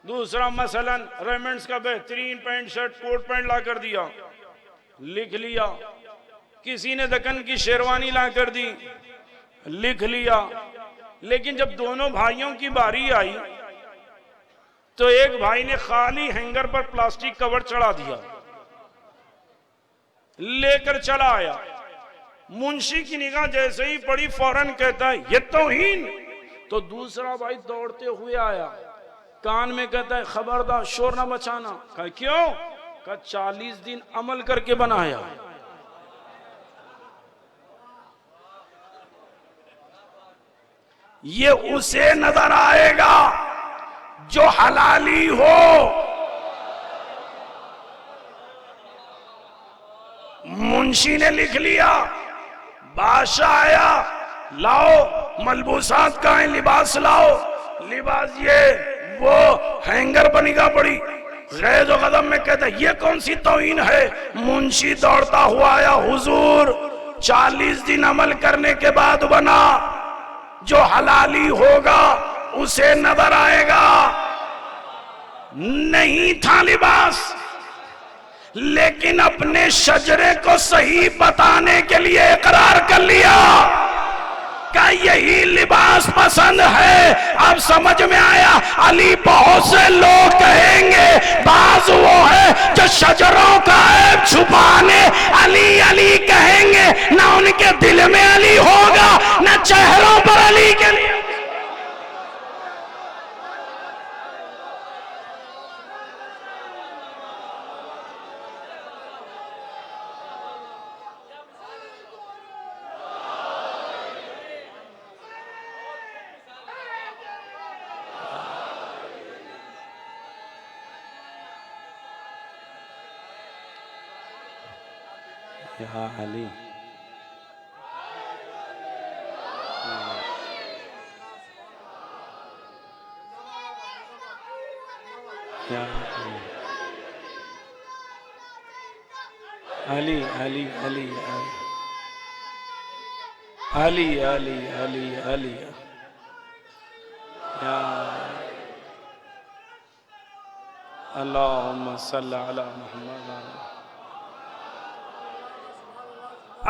دوسرا مثلا ریمنڈز کا بہترین پینٹ شرٹ کوٹ پینٹ لا کر دیا، لکھ لیا۔ کسی نے دکن کی شیروانی لا کر دی، لکھ لیا۔ لیکن جب دونوں بھائیوں کی باری آئی تو ایک بھائی نے خالی ہینگر پر پلاسٹک کور چڑھا دیا، لے کر چلا آیا۔ منشی کی نگاہ جیسے ہی پڑی فوراً کہتا ہے یہ توہین۔ تو دوسرا بھائی دوڑتے ہوئے آیا، کان میں کہتا ہے خبردار شور نہ مچانا۔ کہا کیوں؟ کہا 40 دن عمل کر کے بنایا۔ یہ اسے نظر آئے گا جو حلالی ہو۔ منشی نے لکھ لیا، بادشاہ آیا، لاؤ ملبوسات کا ہے، لباس لاؤ۔ لباس یہ وہ ہینگر پر نگاہ پڑی، غیظ و غضب میں کہتا ہے یہ کون سی توہین ہے۔ منشی دوڑتا ہوا آیا، حضور 40 دن عمل کرنے کے بعد بنا، جو حلالی ہوگا اسے نظر آئے گا۔ نہیں تھا لباس، لیکن اپنے شجرے کو صحیح بتانے کے لیے اقرار کر لیا کہ یہی لباس پسند ہے۔ اب سمجھ میں آیا، علی بہت سے لوگ کہیں گے، بعض وہ ہے جو شجروں کا عیب چھپانے علی علی کہیں گے، نہ ان کے دل میں علی ہوگا نہ چہروں پر علی کے لیے۔ یا علی، یا علی، علی علی علی علی علی علی، یا اللہم صلی علی محمد۔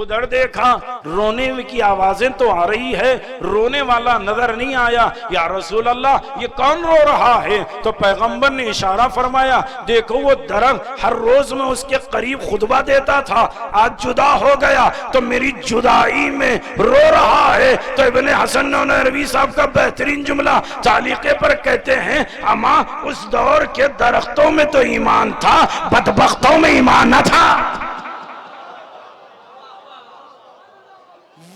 ادھر دیکھا رونے کی آوازیں تو آ رہی ہے، رونے والا نظر نہیں آیا۔ یا رسول اللہ یہ کون رو رہا ہے؟ تو پیغمبر نے اشارہ فرمایا، دیکھو وہ درخت ہر روز میں اس کے قریب خطبہ دیتا تھا، آج جدا ہو گیا تو میری جدائی میں رو رہا ہے۔ تو ابن حسن نانوتوی صاحب کا بہترین جملہ تعلیقے پر کہتے ہیں، اما اس دور کے درختوں میں تو ایمان تھا، بدبختوں میں ایمان نہ تھا۔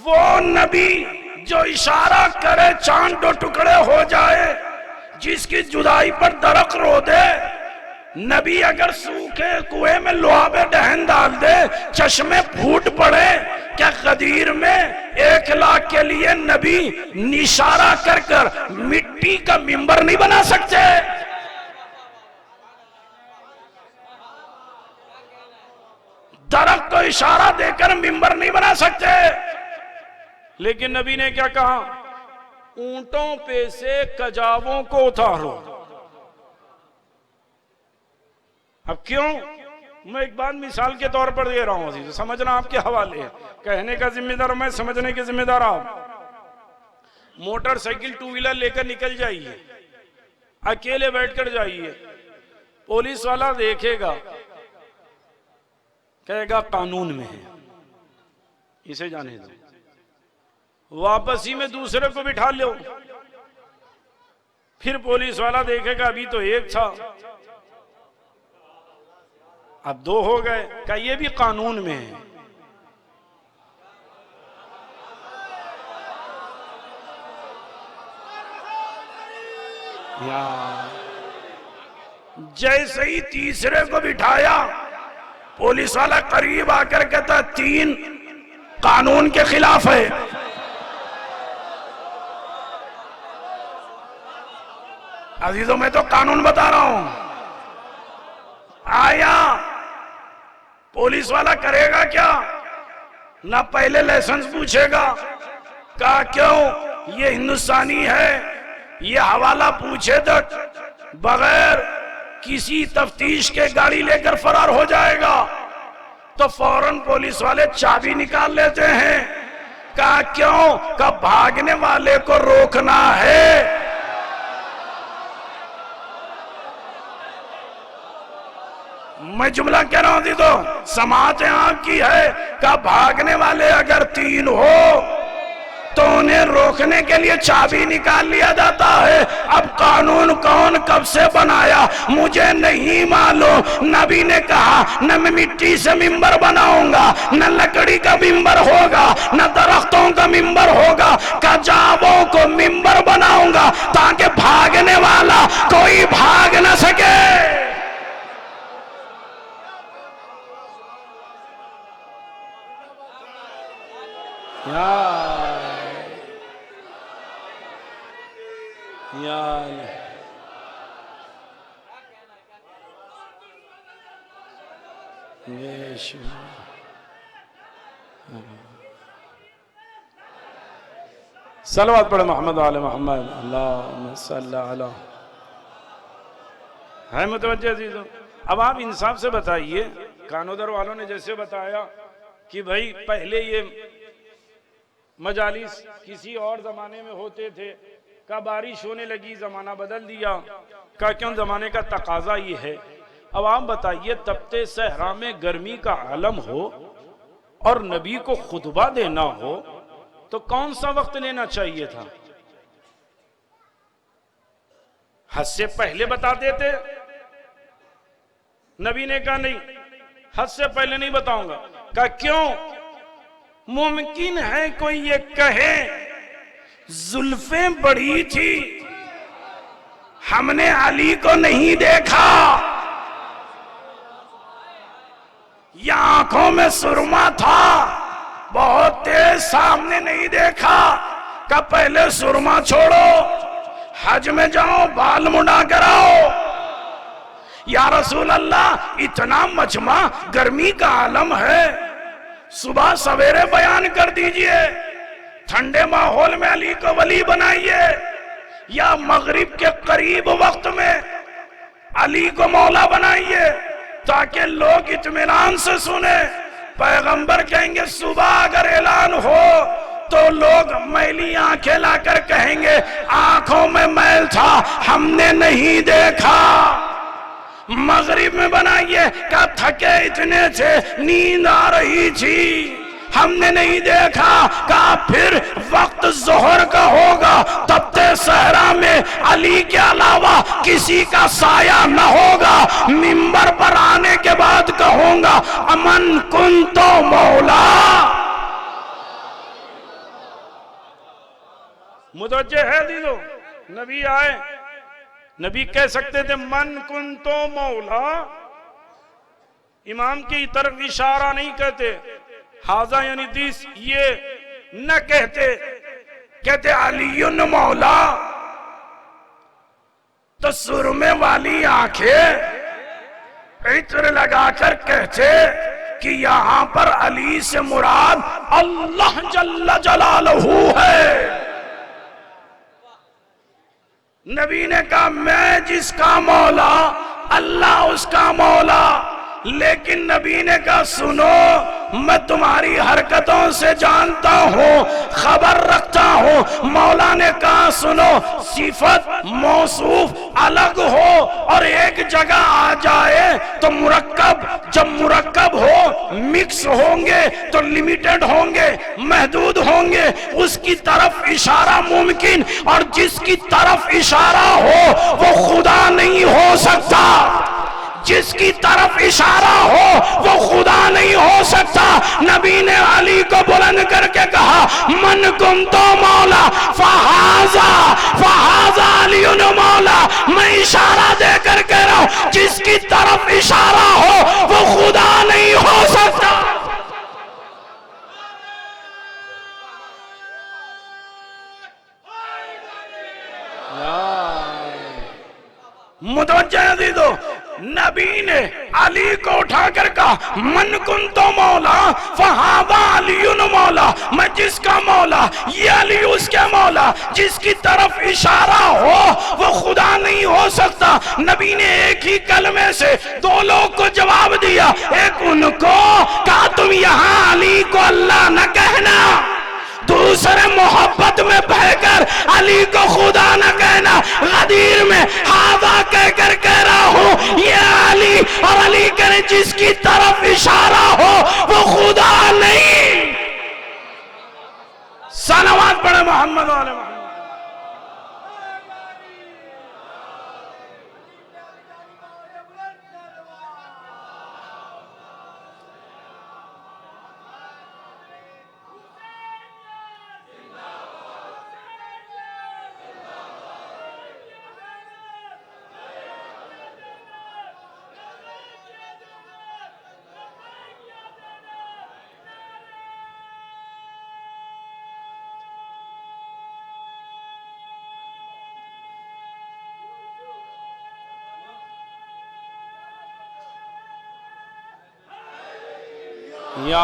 وہ نبی جو اشارہ کرے چاند دو ٹکڑے ہو جائے، جس کی جدائی پر درخت رو دے، نبی اگر سوکھے کنویں میں لعاب دہن ڈال دے چشمے پھوٹ پڑے، کیا غدیر میں 1,00,000 کے لیے نبی اشارہ کر کر مٹی کا ممبر نہیں بنا سکتے؟ درخت تو اشارہ دے کر ممبر نہیں بنا سکتے، لیکن نبی نے کیا کہا؟ اونٹوں پہ سے کجاووں کو اتارو۔ اب کیوں؟ میں ایک بات مثال کے طور پر دے رہا ہوں عزیز، سمجھنا آپ کے حوالے ہے، کہنے کا ذمہ دار میں، سمجھنے کے ذمہ دار آپ۔ موٹر سائیکل 2 ویلر لے کر نکل جائیے، اکیلے بیٹھ کر جائیے، پولیس والا دیکھے گا، کہے گا قانون میں ہے، اسے جانے دو، واپسی میں دوسرے کو بٹھا لو۔ پھر پولیس والا دیکھے گا ابھی تو ایک تھا، اب 2 ہو گئے، کہ یہ بھی قانون میں ہے۔ جیسے ہی تیسرے کو بٹھایا، پولیس والا قریب آ کر کہتا 3 قانون کے خلاف ہے۔ عزیزوں میں تو قانون بتا رہا ہوں۔ آیا پولیس والا کرے گا کیا؟ نہ پہلے لائسنس پوچھے گا، کہا کیوں یہ ہندوستانی ہے، یہ حوالہ پوچھے تو بغیر کسی تفتیش کے گاڑی لے کر فرار ہو جائے گا، تو فوراً پولیس والے چابی نکال لیتے ہیں۔ کہا کیوں؟ کہ بھاگنے والے کو روکنا ہے۔ میں جملہ کہہ رہا ہوں تو سماعت آپ کی ہے کہ بھاگنے والے اگر 3 ہو تو انہیں روکنے کے لیے چابی نکال لیا جاتا ہے۔ اب قانون کون کب سے بنایا مجھے نہیں معلوم۔ نبی نے کہا نہ میں مٹی سے ممبر بناؤں گا، نہ لکڑی کا ممبر ہوگا، نہ درختوں کا ممبر ہوگا، کجاووں کو ممبر بناؤں گا تاکہ بھاگنے والا کوئی بھاگ نہ سکے۔ صلوات پڑھ محمد آل محمد، اللہم صلی علی۔ ہے متوجہ عزیزوں؟ اب آپ انصاف سے بتائیے، کانودر والوں نے جیسے بتایا کہ بھائی پہلے یہ مجالس کسی اور زمانے میں ہوتے تھے، کا بارش ہونے لگی زمانہ بدل دیا، کا کیوں زمانے کا تقاضا یہ ہے۔ اب آپ بتائیے تپتے صحرا میں گرمی کا عالم ہو اور نبی کو خطبہ دینا ہو تو کون سا وقت لینا چاہیے تھا؟ حد سے پہلے بتا دیتے، نبی نے کہا نہیں حد سے پہلے نہیں بتاؤں گا۔ کہا کیوں؟ ممکن ہے کوئی یہ کہے زلفیں بڑی تھی، ہم نے علی کو نہیں دیکھا، یا آنکھوں میں سرما تھا بہت تیز سامنے نہیں دیکھا۔ کہ پہلے سرما چھوڑو، حج میں جاؤ بال مڈا کر آؤ۔ یا رسول اللہ اتنا مجمع گرمی کا عالم ہے، صبح سویرے بیان کر دیجئے، ٹھنڈے ماحول میں علی کو ولی بنائیے، یا مغرب کے قریب وقت میں علی کو مولا بنائیے تاکہ لوگ اطمینان سے سنیں پیغمبر کہیں گے صبح اگر اعلان ہو تو لوگ میلی آنکھیں لا کر کہیں گے آنکھوں میں میل تھا ہم نے نہیں دیکھا. مغرب میں بنائیے کہ تھکے اتنے تھے نیند آ رہی تھی ہم نے نہیں دیکھا. کہا پھر وقت ظہر کا ہوگا تبتے صحرا میں علی کے علاوہ کسی کا سایہ نہ ہوگا. منبر پر آنے کے بعد کہوں گا امن کنتو مولا. متوجہ ہے دیدو نبی آئے نبی کہہ سکتے تھے من کنتو مولا. امام کی طرف اشارہ نہیں کرتے حاضہ یعنی دیس یہ نہ کہتے کہتے علی مولا. تو سرمے والی آنکھیں عطر لگا کر کہتے کہ یہاں پر علی سے مراد اللہ جل جلالہ ہے. نبی نے کہا میں جس کا مولا اللہ اس کا مولا. لیکن نبی نے کہا سنو میں تمہاری حرکتوں سے جانتا ہوں خبر رکھتا ہوں. مولا نے کہا سنو صفت موصوف الگ ہو اور ایک جگہ آ جائے تو مرکب جب مرکب ہو مکس ہوں گے تو لیمیٹڈ ہوں گے محدود ہوں گے. اس کی طرف اشارہ ممکن اور جس کی طرف اشارہ ہو وہ خدا نہیں ہو سکتا. جس کی طرف اشارہ ہو وہ خدا نہیں ہو سکتا. نبی نے علی کو بلند کر کے کہا من کنتو مولا فہذا علی مولا. میں اشارہ دے کر کہہ رہا ہوں جس کی طرف اشارہ ہو وہ خدا نہیں ہو سکتا. متوجہ عزیزو نبی نے علی کو اٹھا کر کہا من کنتو مولا فہذا علی مولا. میں جس کا مولا یہ علی اس کے مولا. جس کی طرف اشارہ ہو وہ خدا نہیں ہو سکتا. نبی نے ایک ہی کلمے سے دو لوگ کو جواب دیا. ایک ان کو کہا تم یہاں علی کو اللہ نہ کہنا. دوسرے محبت میں بہ کر علی کو خدا نہ کہنا. غدیر میں ہاذا کہہ کر کہہ رہا ہوں یہ علی اور علی کہنے جس کی طرف اشارہ ہو وہ خدا نہیں. صلوات پڑھے محمد و آل محمد. یا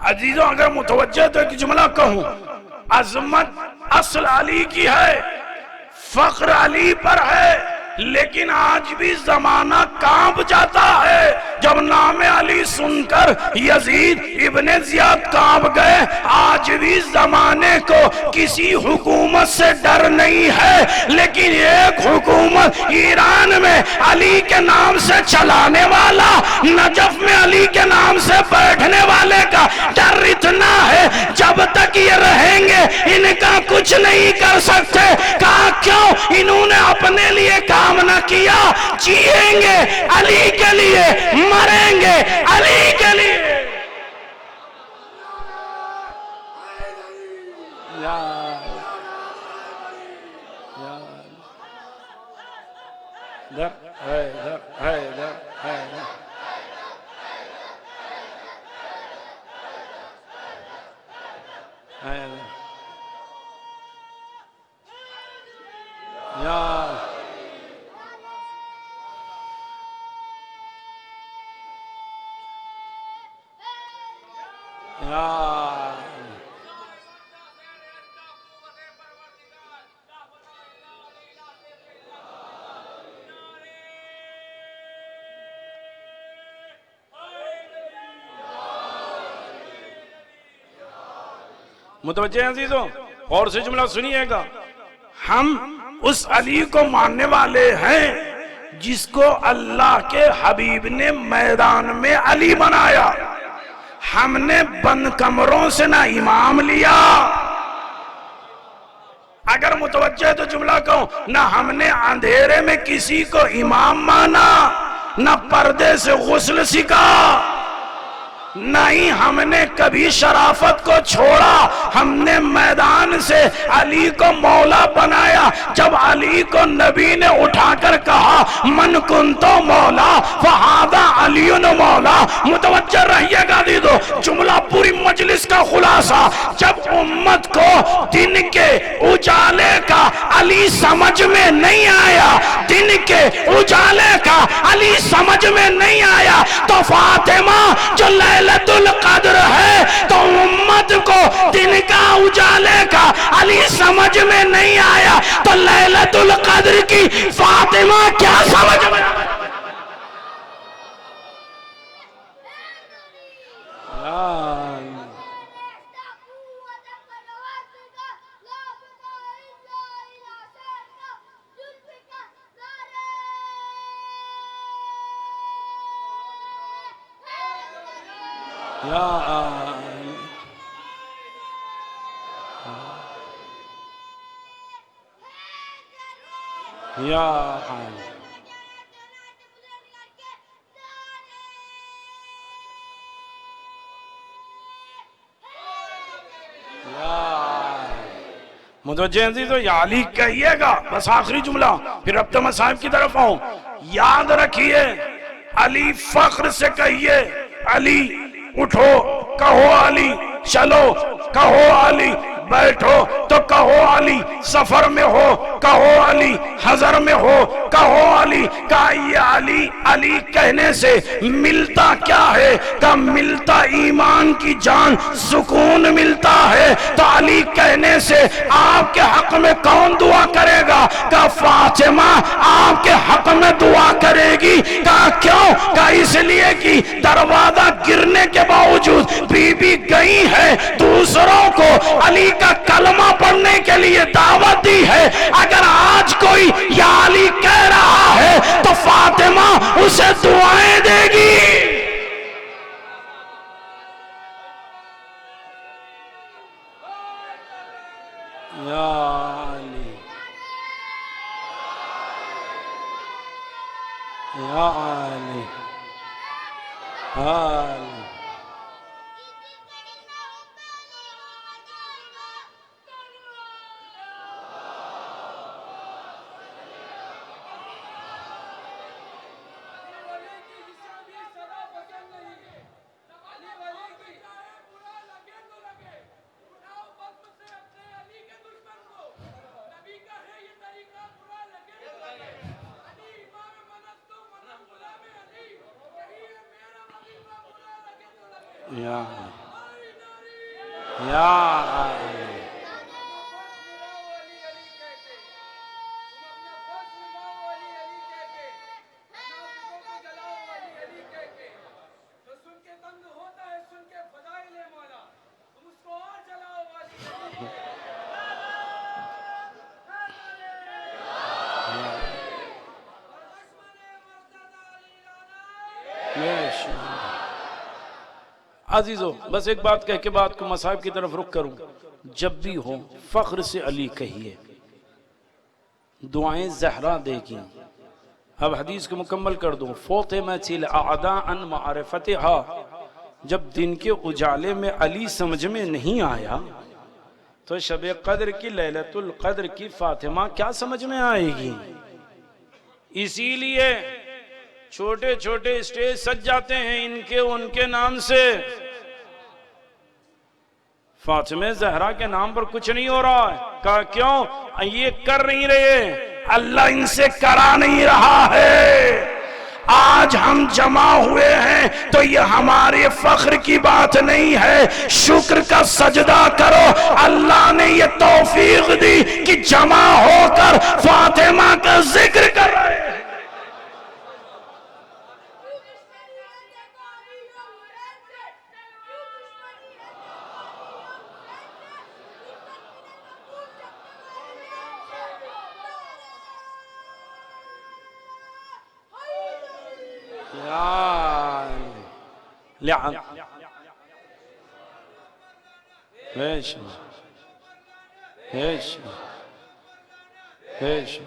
عزیزوں اگر متوجہ تو ایک جملہ کہوں عظمت اصل علی کی ہے فخر علی پر ہے. لیکن آج بھی زمانہ کانپ جاتا ہے جب نام علی سن کر یزید ابن زیاد کانپ گئے. آج بھی زمانے کو کسی حکومت سے ڈر نہیں ہے لیکن ایک حکومت ایران میں علی کے نام سے چلانے والا نجف میں علی کے نام سے بیٹھنے والے کا ڈر اتنا ہے جب تک یہ رہیں گے ان کا کچھ نہیں کر سکتے. کہا کیوں انہوں نے اپنے لیے کام نہ کیا. جیئیں گے علی کے لیے مریں گے علی کے لیے. متوجہ ہیں عزیزوں؟ اور سے جملہ سنیے گا، ہم اس علی کو ماننے والے ہیں جس کو اللہ کے حبیب نے میدان میں علی بنایا. ہم نے بند کمروں سے نہ امام لیا. اگر متوجہ تو جملہ کہوں، نہ ہم نے اندھیرے میں کسی کو امام مانا، نہ پردے سے غسل سیکھا، نہیں ہم نے کبھی شرافت کو چھوڑا. ہم نے میدان سے علی کو مولا بنایا. جب علی کو نبی نے اٹھا کر کہا من کنتو مولا فہذا علی مولا. متوجہ رہیے گا دیدو، جملہ پوری مجلس کا خلاصہ. جب امت کو دن کے اجالے کا علی سمجھ میں نہیں آیا، دن کے اجالے کا علی سمجھ میں نہیں آیا، تو فاطمہ جو لیلۃ القدر ہے، تو امت کو دن کا اجالے کا علی سمجھ میں نہیں آیا تو لیلۃ القدر کی فاطمہ کیا سمجھ میں آیا؟ متوجہ عزیزو، یا علی کہیے گا. بس آخری جملہ، پھر ربط مصاحب کی طرف آؤں. یاد رکھیے، علی فخر سے کہیے، علی اٹھو کہو علی، چلو کہو علی، بیٹھو تو کہو علی، سفر میں ہو کہو علی، حضر میں ہو کہو علی. کہا یہ علی، علی کہنے سے ملتا کیا ہے؟ کہا ملتا ایمان کی جان، سکون ملتا ہے. تو علی کہنے سے آپ کے حق میں کون دعا کرے گا؟ کہا فاطمہ آپ کے حق میں دعا کرے گی. کہا کیوں؟ کہا اس لیے کہ دروازہ گرنے کے باوجود بی بی گئی ہے، دوسروں کو علی کا کلمہ پڑھنے کے لیے دعوت دی ہے. اگر آج کوئی یا علی کہہ رہا ہے تو فاطمہ اسے دعائیں دے گی. یا علی، یا علی، علی. یا علی. عزیزو، بس ایک بات کہہ کے بات کو مصاحب کی طرف رخ کروں. جب بھی ہو فخر سے علی کہیے، دعائیں زہرا دے گی. اب حدیث کو مکمل کر دوں. فوطمۃ الاعداء عن معرفتها، جب دن کے اجالے میں علی سمجھ میں نہیں آیا تو شب قدر کی، لیلۃ القدر کی فاطمہ کیا سمجھ میں آئے گی؟ اسی لیے چھوٹے چھوٹے اسٹیج سج جاتے ہیں ان کے نام سے. فاطمہ زہرا کے نام پر کچھ نہیں ہو رہا ہے. کہا کیوں؟ یہ کر نہیں رہے، اللہ ان سے کرا نہیں رہا ہے. آج ہم جمع ہوئے ہیں تو یہ ہمارے فخر کی بات نہیں ہے، شکر کا سجدہ کرو. اللہ نے یہ توفیق دی کہ جمع ہو کر فاطمہ کا ذکر کر رہے ہیں. لعن ايش ايش ايش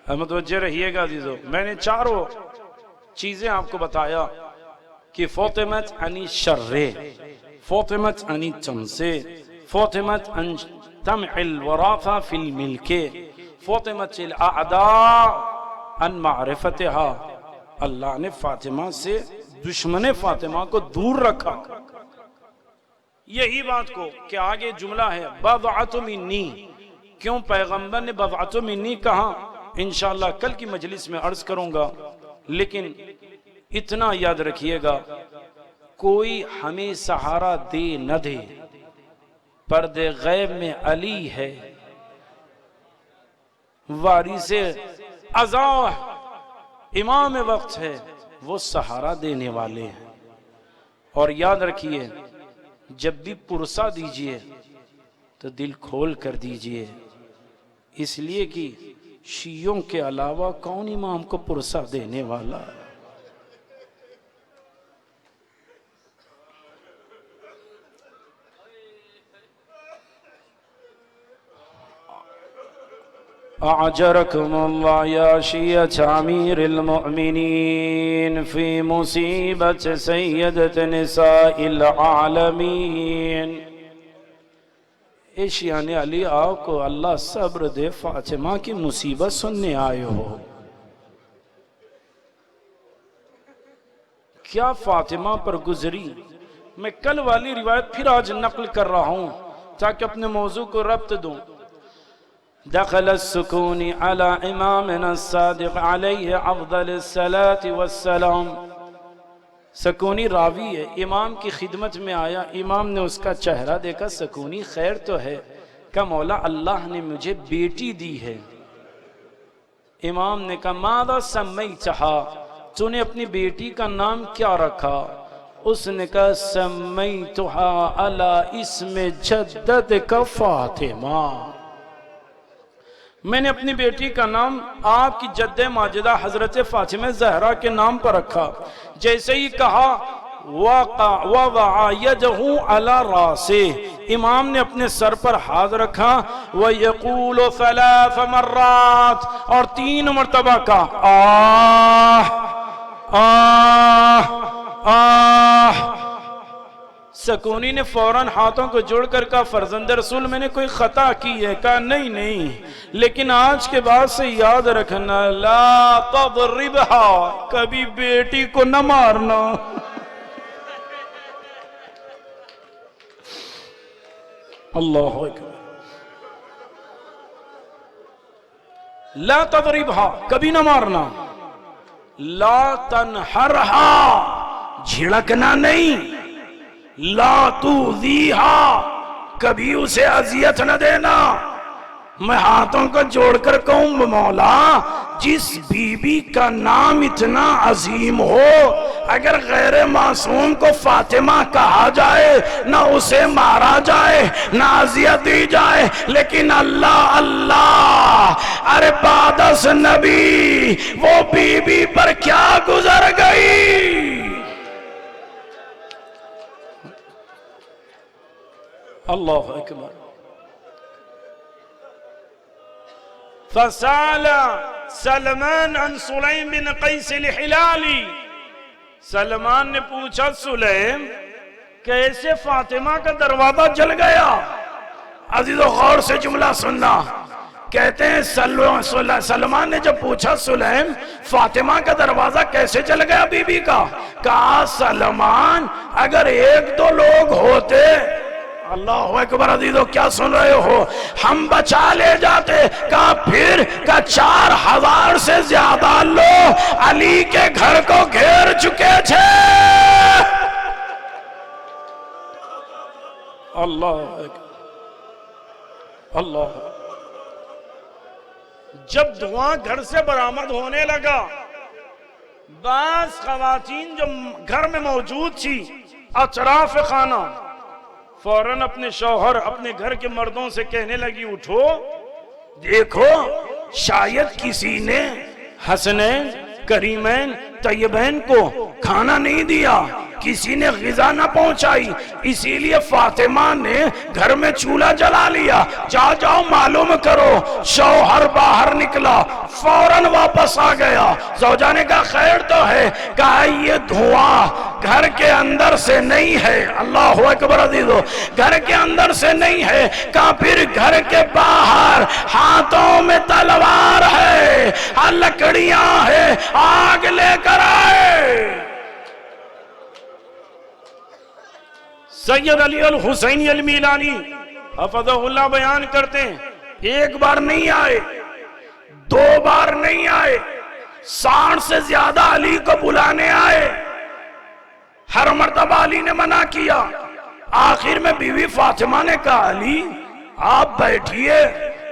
متوجہ رہیے گا عزیزو، میں نے چاروں چیزیں آپ کو بتایا کہ فاطمت عنی شر، فاطمت عنی چمسے، فاطمت عن تمع الوراثہ فی الملک، فاطمت الاعداء عن معرفتها۔ اللہ نے فاطمہ سے دشمن فاطمہ کو دور رکھا۔ یہی بات کو کہ آگے جملہ ہے بضعۃ منی، کیوں پیغمبر نے بضعۃ منی کہا انشاءاللہ کل کی مجلس میں عرض کروں گا، لیکن اتنا یاد رکھیے گا کوئی ہمیں سہارا دے نہ دے، پردے غیب میں علی ہے، وارث اعظم امام وقت ہے، وہ سہارا دینے والے ہیں۔ اور یاد رکھیے جب بھی پرسہ دیجئے تو دل کھول کر دیجئے، اس لیے کہ شیعوں کے علاوہ کون امام کو پرسہ دینے والا ہے؟ اعجرکم اللہ یا شیعہ امیر المؤمنین فی مصیبت سیدت نساء العالمین۔ اے شیعان علی آؤ کو اللہ صبر دے، فاطمہ کی مصیبت سننے آئے ہو۔ کیا فاطمہ پر گزری؟ میں کل والی روایت پھر آج نقل کر رہا ہوں تاکہ اپنے موضوع کو ربط دوں۔ دخل السکون علی امامنا الصادق علیہ افضل الصلاة والسلام۔ سکونی راوی ہے، امام کی خدمت میں آیا، امام نے اس کا چہرہ دیکھا، سکونی خیر تو ہے، کہ مولا اللہ نے مجھے بیٹی دی ہے۔ امام نے کہا ماذا سمیتہا، تو نے اپنی بیٹی کا نام کیا رکھا؟ اس نے کہا سمیتہا علی اسم جدتک فاطمہ، میں نے اپنی بیٹی کا نام آپ کی جد ماجدہ حضرت فاطمہ زہرا کے نام پر رکھا۔ جیسے ہی کہا وَوَعَ يَدْهُ عَلَى رَاسِهِ، امام نے اپنے سر پر ہاتھ رکھا، وَيَقُولُ ثَلَاثَ مَرَّاتٍ، اور 3 مرتبہ کہا آہ آہ آہ۔ سکونی نے فوراً ہاتھوں کو جوڑ کر کہا فرزند رسول میں نے کوئی خطا کی ہے؟ کہا نہیں نہیں، لیکن آج کے بعد سے یاد رکھنا لا تضربها، کبھی بیٹی کو نہ مارنا۔ اللہ اکبر، لا تضربها، کبھی نہ مارنا، لا تنہرها، جھڑکنا نہیں، لا تؤذیہا، کبھی اسے اذیت نہ دینا۔ میں ہاتھوں کو جوڑ کر کہوں مولا جس بی بی کا نام اتنا عظیم ہو، اگر غیر معصوم کو فاطمہ کہا جائے، نہ اسے مارا جائے نہ اذیت دی جائے، لیکن اللہ اللہ، ارے بعد از نبی وہ بی بی پر کیا گزر گئی۔ اللہ اکبر۔ فسال سلمان عن سلیم بن قیس الحلالی، سلمان نے پوچھا سلیم کیسے فاطمہ کا دروازہ جل گیا؟ عزیز و غور سے جملہ سننا، کہتے ہیں سلمان نے جب پوچھا سلیم فاطمہ کا دروازہ کیسے جل گیا بی بی کا، کہا سلمان اگر 1-2 لوگ ہوتے، اللہ اکبر عزیزو کیا سن رہے ہو، ہم بچا لے جاتے، کہا پھر کہ 4000 سے زیادہ لوگ علی کے گھر کو گھیر چکے تھے۔ اللہ اکبر، اللہ۔ جب دھواں گھر سے برآمد ہونے لگا، بعض خواتین جو گھر میں موجود تھی اطراف خانہ، فوراً اپنے شوہر اپنے گھر کے مردوں سے کہنے لگی اٹھو دیکھو شاید کسی نے حسنین کریمین طیبین کو کھانا نہیں دیا، کسی نے غذا نہ پہنچائی، اسی لیے فاطمہ نے گھر میں چولہا جلا لیا، جاؤ معلوم کرو۔ شوہر باہر نکلا، فوراً واپس آ گیا، زوجہ نے کہا خیر تو ہے، کہا یہ دھواں گھر کے اندر سے نہیں ہے، اللہ اکبر عزیزو، گھر کے اندر سے نہیں ہے، کہا پھر گھر کے باہر ہاتھوں میں تلوار ہے، لکڑیاں ہیں، آگ لے کر آئے۔ سید علی الحسینی المیلانی حفظہ اللہ بیان کرتے ہیں ایک بار نہیں آئے، دو بار نہیں آئے، 60 سے زیادہ علی کو بلانے آئے، ہر مرتبہ علی نے منع کیا۔ آخر میں بیوی فاطمہ نے کہا علی آپ بیٹھیے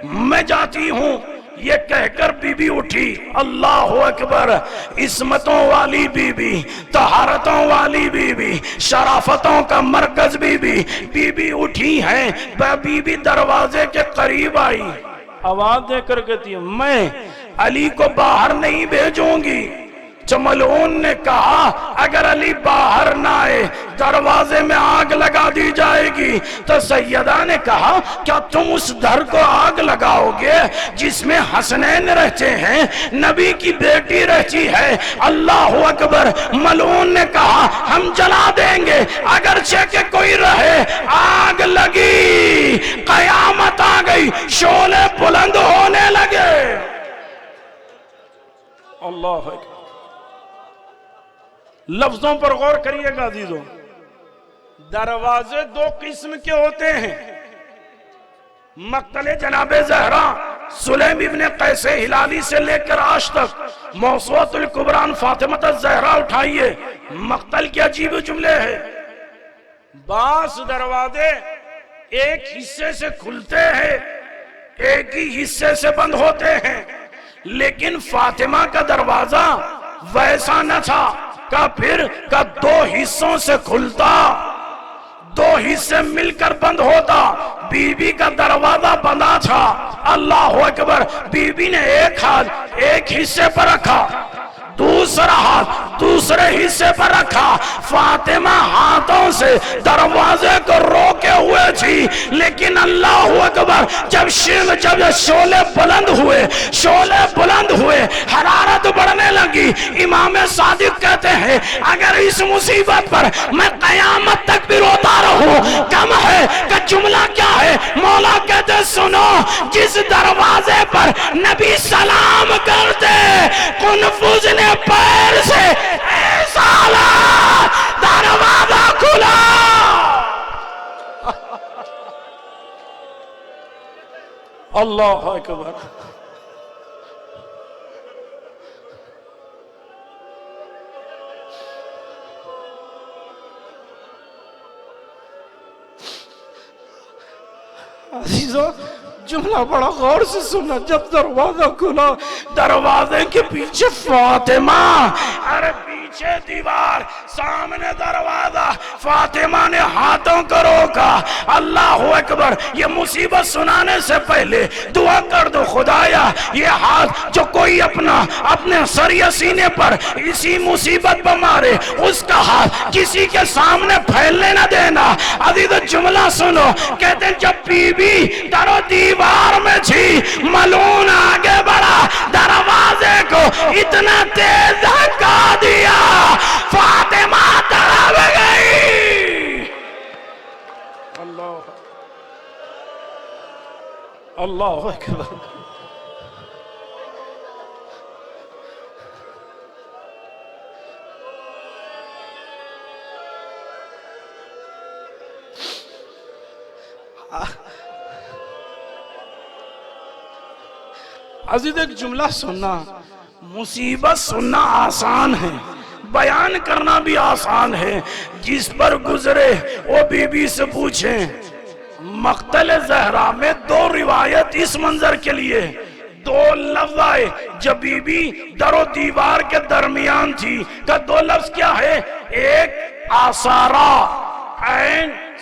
میں جاتی ہوں، یہ کہہ کر بی بی اٹھی، اللہ اکبر، عصمتوں والی بی بی، طہارتوں والی بی بی، شرافتوں کا مرکز بی بی اٹھی ہیں، بی بی دروازے کے قریب آئی، آواز دے کر کہتی ہے میں علی کو باہر نہیں بھیجوں گی۔ ملعون نے کہا اگر علی باہر نہ آئے دروازے میں آگ لگا دی جائے گی، تو سیدہ نے کہا کیا تم اس گھر کو آگ لگاؤ گے جس میں حسنین رہتے ہیں، نبی کی بیٹی رہتی ہے، اللہ اکبر۔ ملعون نے کہا ہم جلا دیں گے اگرچہ کہ کوئی رہے۔ آگ لگی، قیامت آ گئی، شعلے بلند ہونے لگے، اللہ اکبر۔ لفظوں پر غور کریے گا عزیزو، دروازے دو قسم کے ہوتے ہیں، مقتل جناب زہرا سلیم ابن قیس ہلالی سے لے کر آج تک موسوعۃ الکبران فاطمہ الزہرا اٹھائیے، مقتل کے عجیب جملے ہیں۔ بعض دروازے ایک حصے سے کھلتے ہیں، ایک ہی حصے سے بند ہوتے ہیں، لیکن فاطمہ کا دروازہ ویسا نہ تھا، کا پھر کا دو حصوں سے کھلتا، دو حصے مل کر بند ہوتا۔ بی بی کا دروازہ بندہ تھا، اللہ اکبر، بی بی نے ایک ہاتھ ایک حصے پر رکھا، دوسرا ہاتھ دوسرے حصے پر رکھا، فاطمہ ہاتھوں سے دروازے کو روکے ہوئے تھی، لیکن اللہ اکبر جب شعلے بلند ہوئے، حرارت بڑھنے لگی، امام صادق کہتے ہیں اگر اس مصیبت پر میں قیامت تک بھی روتا رہوں کم ہے۔ کہ جملہ کیا ہے؟ مولا کہتے سنو، جس دروازے پر نبی سلام کرتے کنفوز نے پیر سے ایسا دروازہ کھلا، اللہ اکبر۔ عزیزو جملہ بڑا غور سے سننا، جب دروازہ کھلا دروازے کے پیچھے فاطمہ، ارے پیچھے دیوار سامنے دروازہ، فاطمہ نے ہاتھوں کو روکا، اللہ اکبر۔ یہ مصیبت سنانے سے پہلے دعا کر دو خدایا یہ ہاتھ جو کوئی اپنے سر یا سینے پر اسی مصیبت پر مارے، اس کا ہاتھ کسی کے سامنے پھیلنے نہ دینا۔ عزیز جملہ سنو، کہتے ہیں جب بی بی در و دیوار میں تھی، ملعون آگے بڑھا، دروازے کو اتنا تیز دھکا دیا فاطمہ تڑپ گئی۔ اللہ اکبر۔ عزیز ایک جملہ سننا، مصیبت سننا آسان ہے، بیان کرنا بھی آسان ہے، جس پر گزرے وہ بی بی سے پوچھیں۔ مقتل زہرا میں دو روایت اس منظر کے لیے، دو لفظ آئے جب بی بی در و دیوار کے درمیان تھی، کہ دو لفظ کیا ہے؟ ایک آثارا عین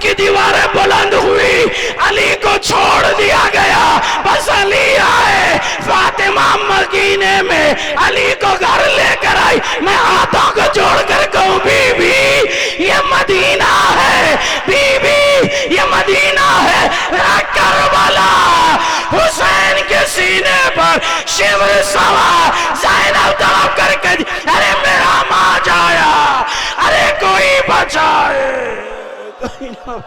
کی دیواریں بلند ہوئی، علی کو چھوڑ دیا گیا، بس علی آئے، فاطمہ مدینے میں علی کو گھر لے کر آئی۔ میں ہاتھوں کو جوڑ کر کہوں بی بی یہ مدینہ ہے، بی بی یہ مدینہ ہے، کربلا حسین کے سینے پر شمر سوا، زینب طرف کر کے ارے میرا ماں جایا، ارے کوئی بچائے، کوئی نہ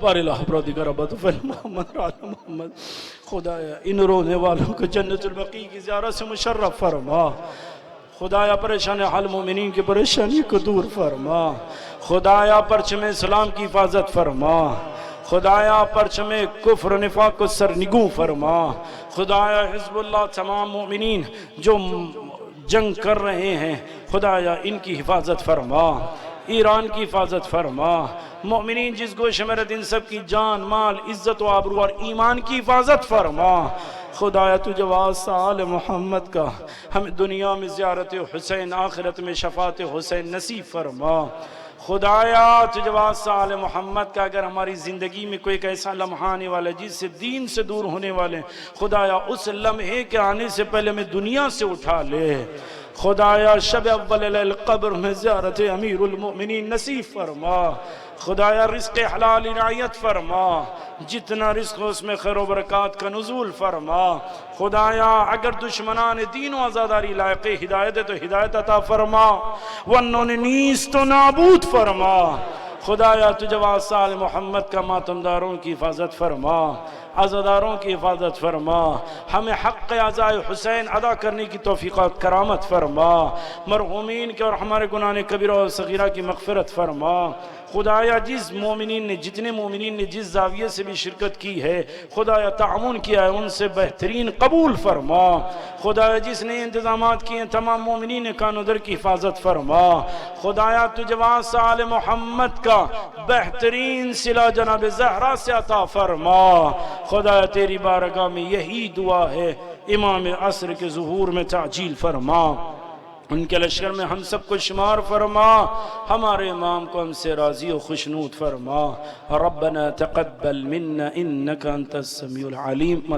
بار الہ برادی ربط فل محمد رعال محمد، خدایا ان رونے والوں کو جنت البقیع کی زیارت سے مشرف فرما، خدایا پریشان حال مومنین کی پریشانی کو دور فرما، خدایا پرچم اسلام کی حفاظت فرما، خدایا پرچم کفر و نفاق کو سرنگوں فرما، خدایا حزب اللہ تمام مومنین جو جنگ کر رہے ہیں خدایا ان کی حفاظت فرما، ایران کی حفاظت فرما، مومنین جس گوشے میں رہتے ان سب کی جان مال عزت و آبرو اور ایمان کی حفاظت فرما، خدایا تجھے واسطہ آل محمد کا ہمیں دنیا میں زیارت حسین آخرت میں شفاعت حسین نصیب فرما، خدایا تجھے واسطہ آل محمد کا اگر ہماری زندگی میں کوئی ایسا لمحہ آنے والا جس سے دین سے دور ہونے والے خدایا اس لمحے کے آنے سے پہلے میں دنیا سے اٹھا لے، خدایا شب اول لیل قبر میں زیارت امیر المؤمنین نصیب فرما، خدایا رزق حلال عنایت فرما، جتنا رزق ہو اس میں خیر و برکات کا نزول فرما، خدایا اگر دشمنان دین و عزاداری لائق ہدایت ہے تو ہدایت عطا فرما، ورنوں نے نیست و نابود فرما، خدایا تجھے واسطہ آل محمد کا ماتمداروں کی حفاظت فرما، عزاداروں کی حفاظت فرما، ہمیں حق عزائے حسین ادا کرنے کی توفیق و کرامت فرما، مرحومین کے اور ہمارے گناہ کبیرہ و صغیرہ کی مغفرت فرما، خدایا جس مومنین نے جتنے مومنین نے جس زاویے سے بھی شرکت کی ہے خدایا تعاون کیا ہے ان سے بہترین قبول فرما، خدایا جس نے انتظامات کیے ہیں تمام مومنین کان و در کی حفاظت فرما، خدایا تجھے واسطہ آل محمد کا بہترین صلہ جناب زہرا سے عطا فرما، خدایا تیری بارگاہ میں یہی دعا ہے، امام عصر کے ظہور میں تعجیل فرما، ان کے لشکر میں ہم سب کو شمار فرما، ہمارے امام کو ہم سے راضی و خوشنود فرما، ربنا تقبل منا انکا انت السمیع العلیم۔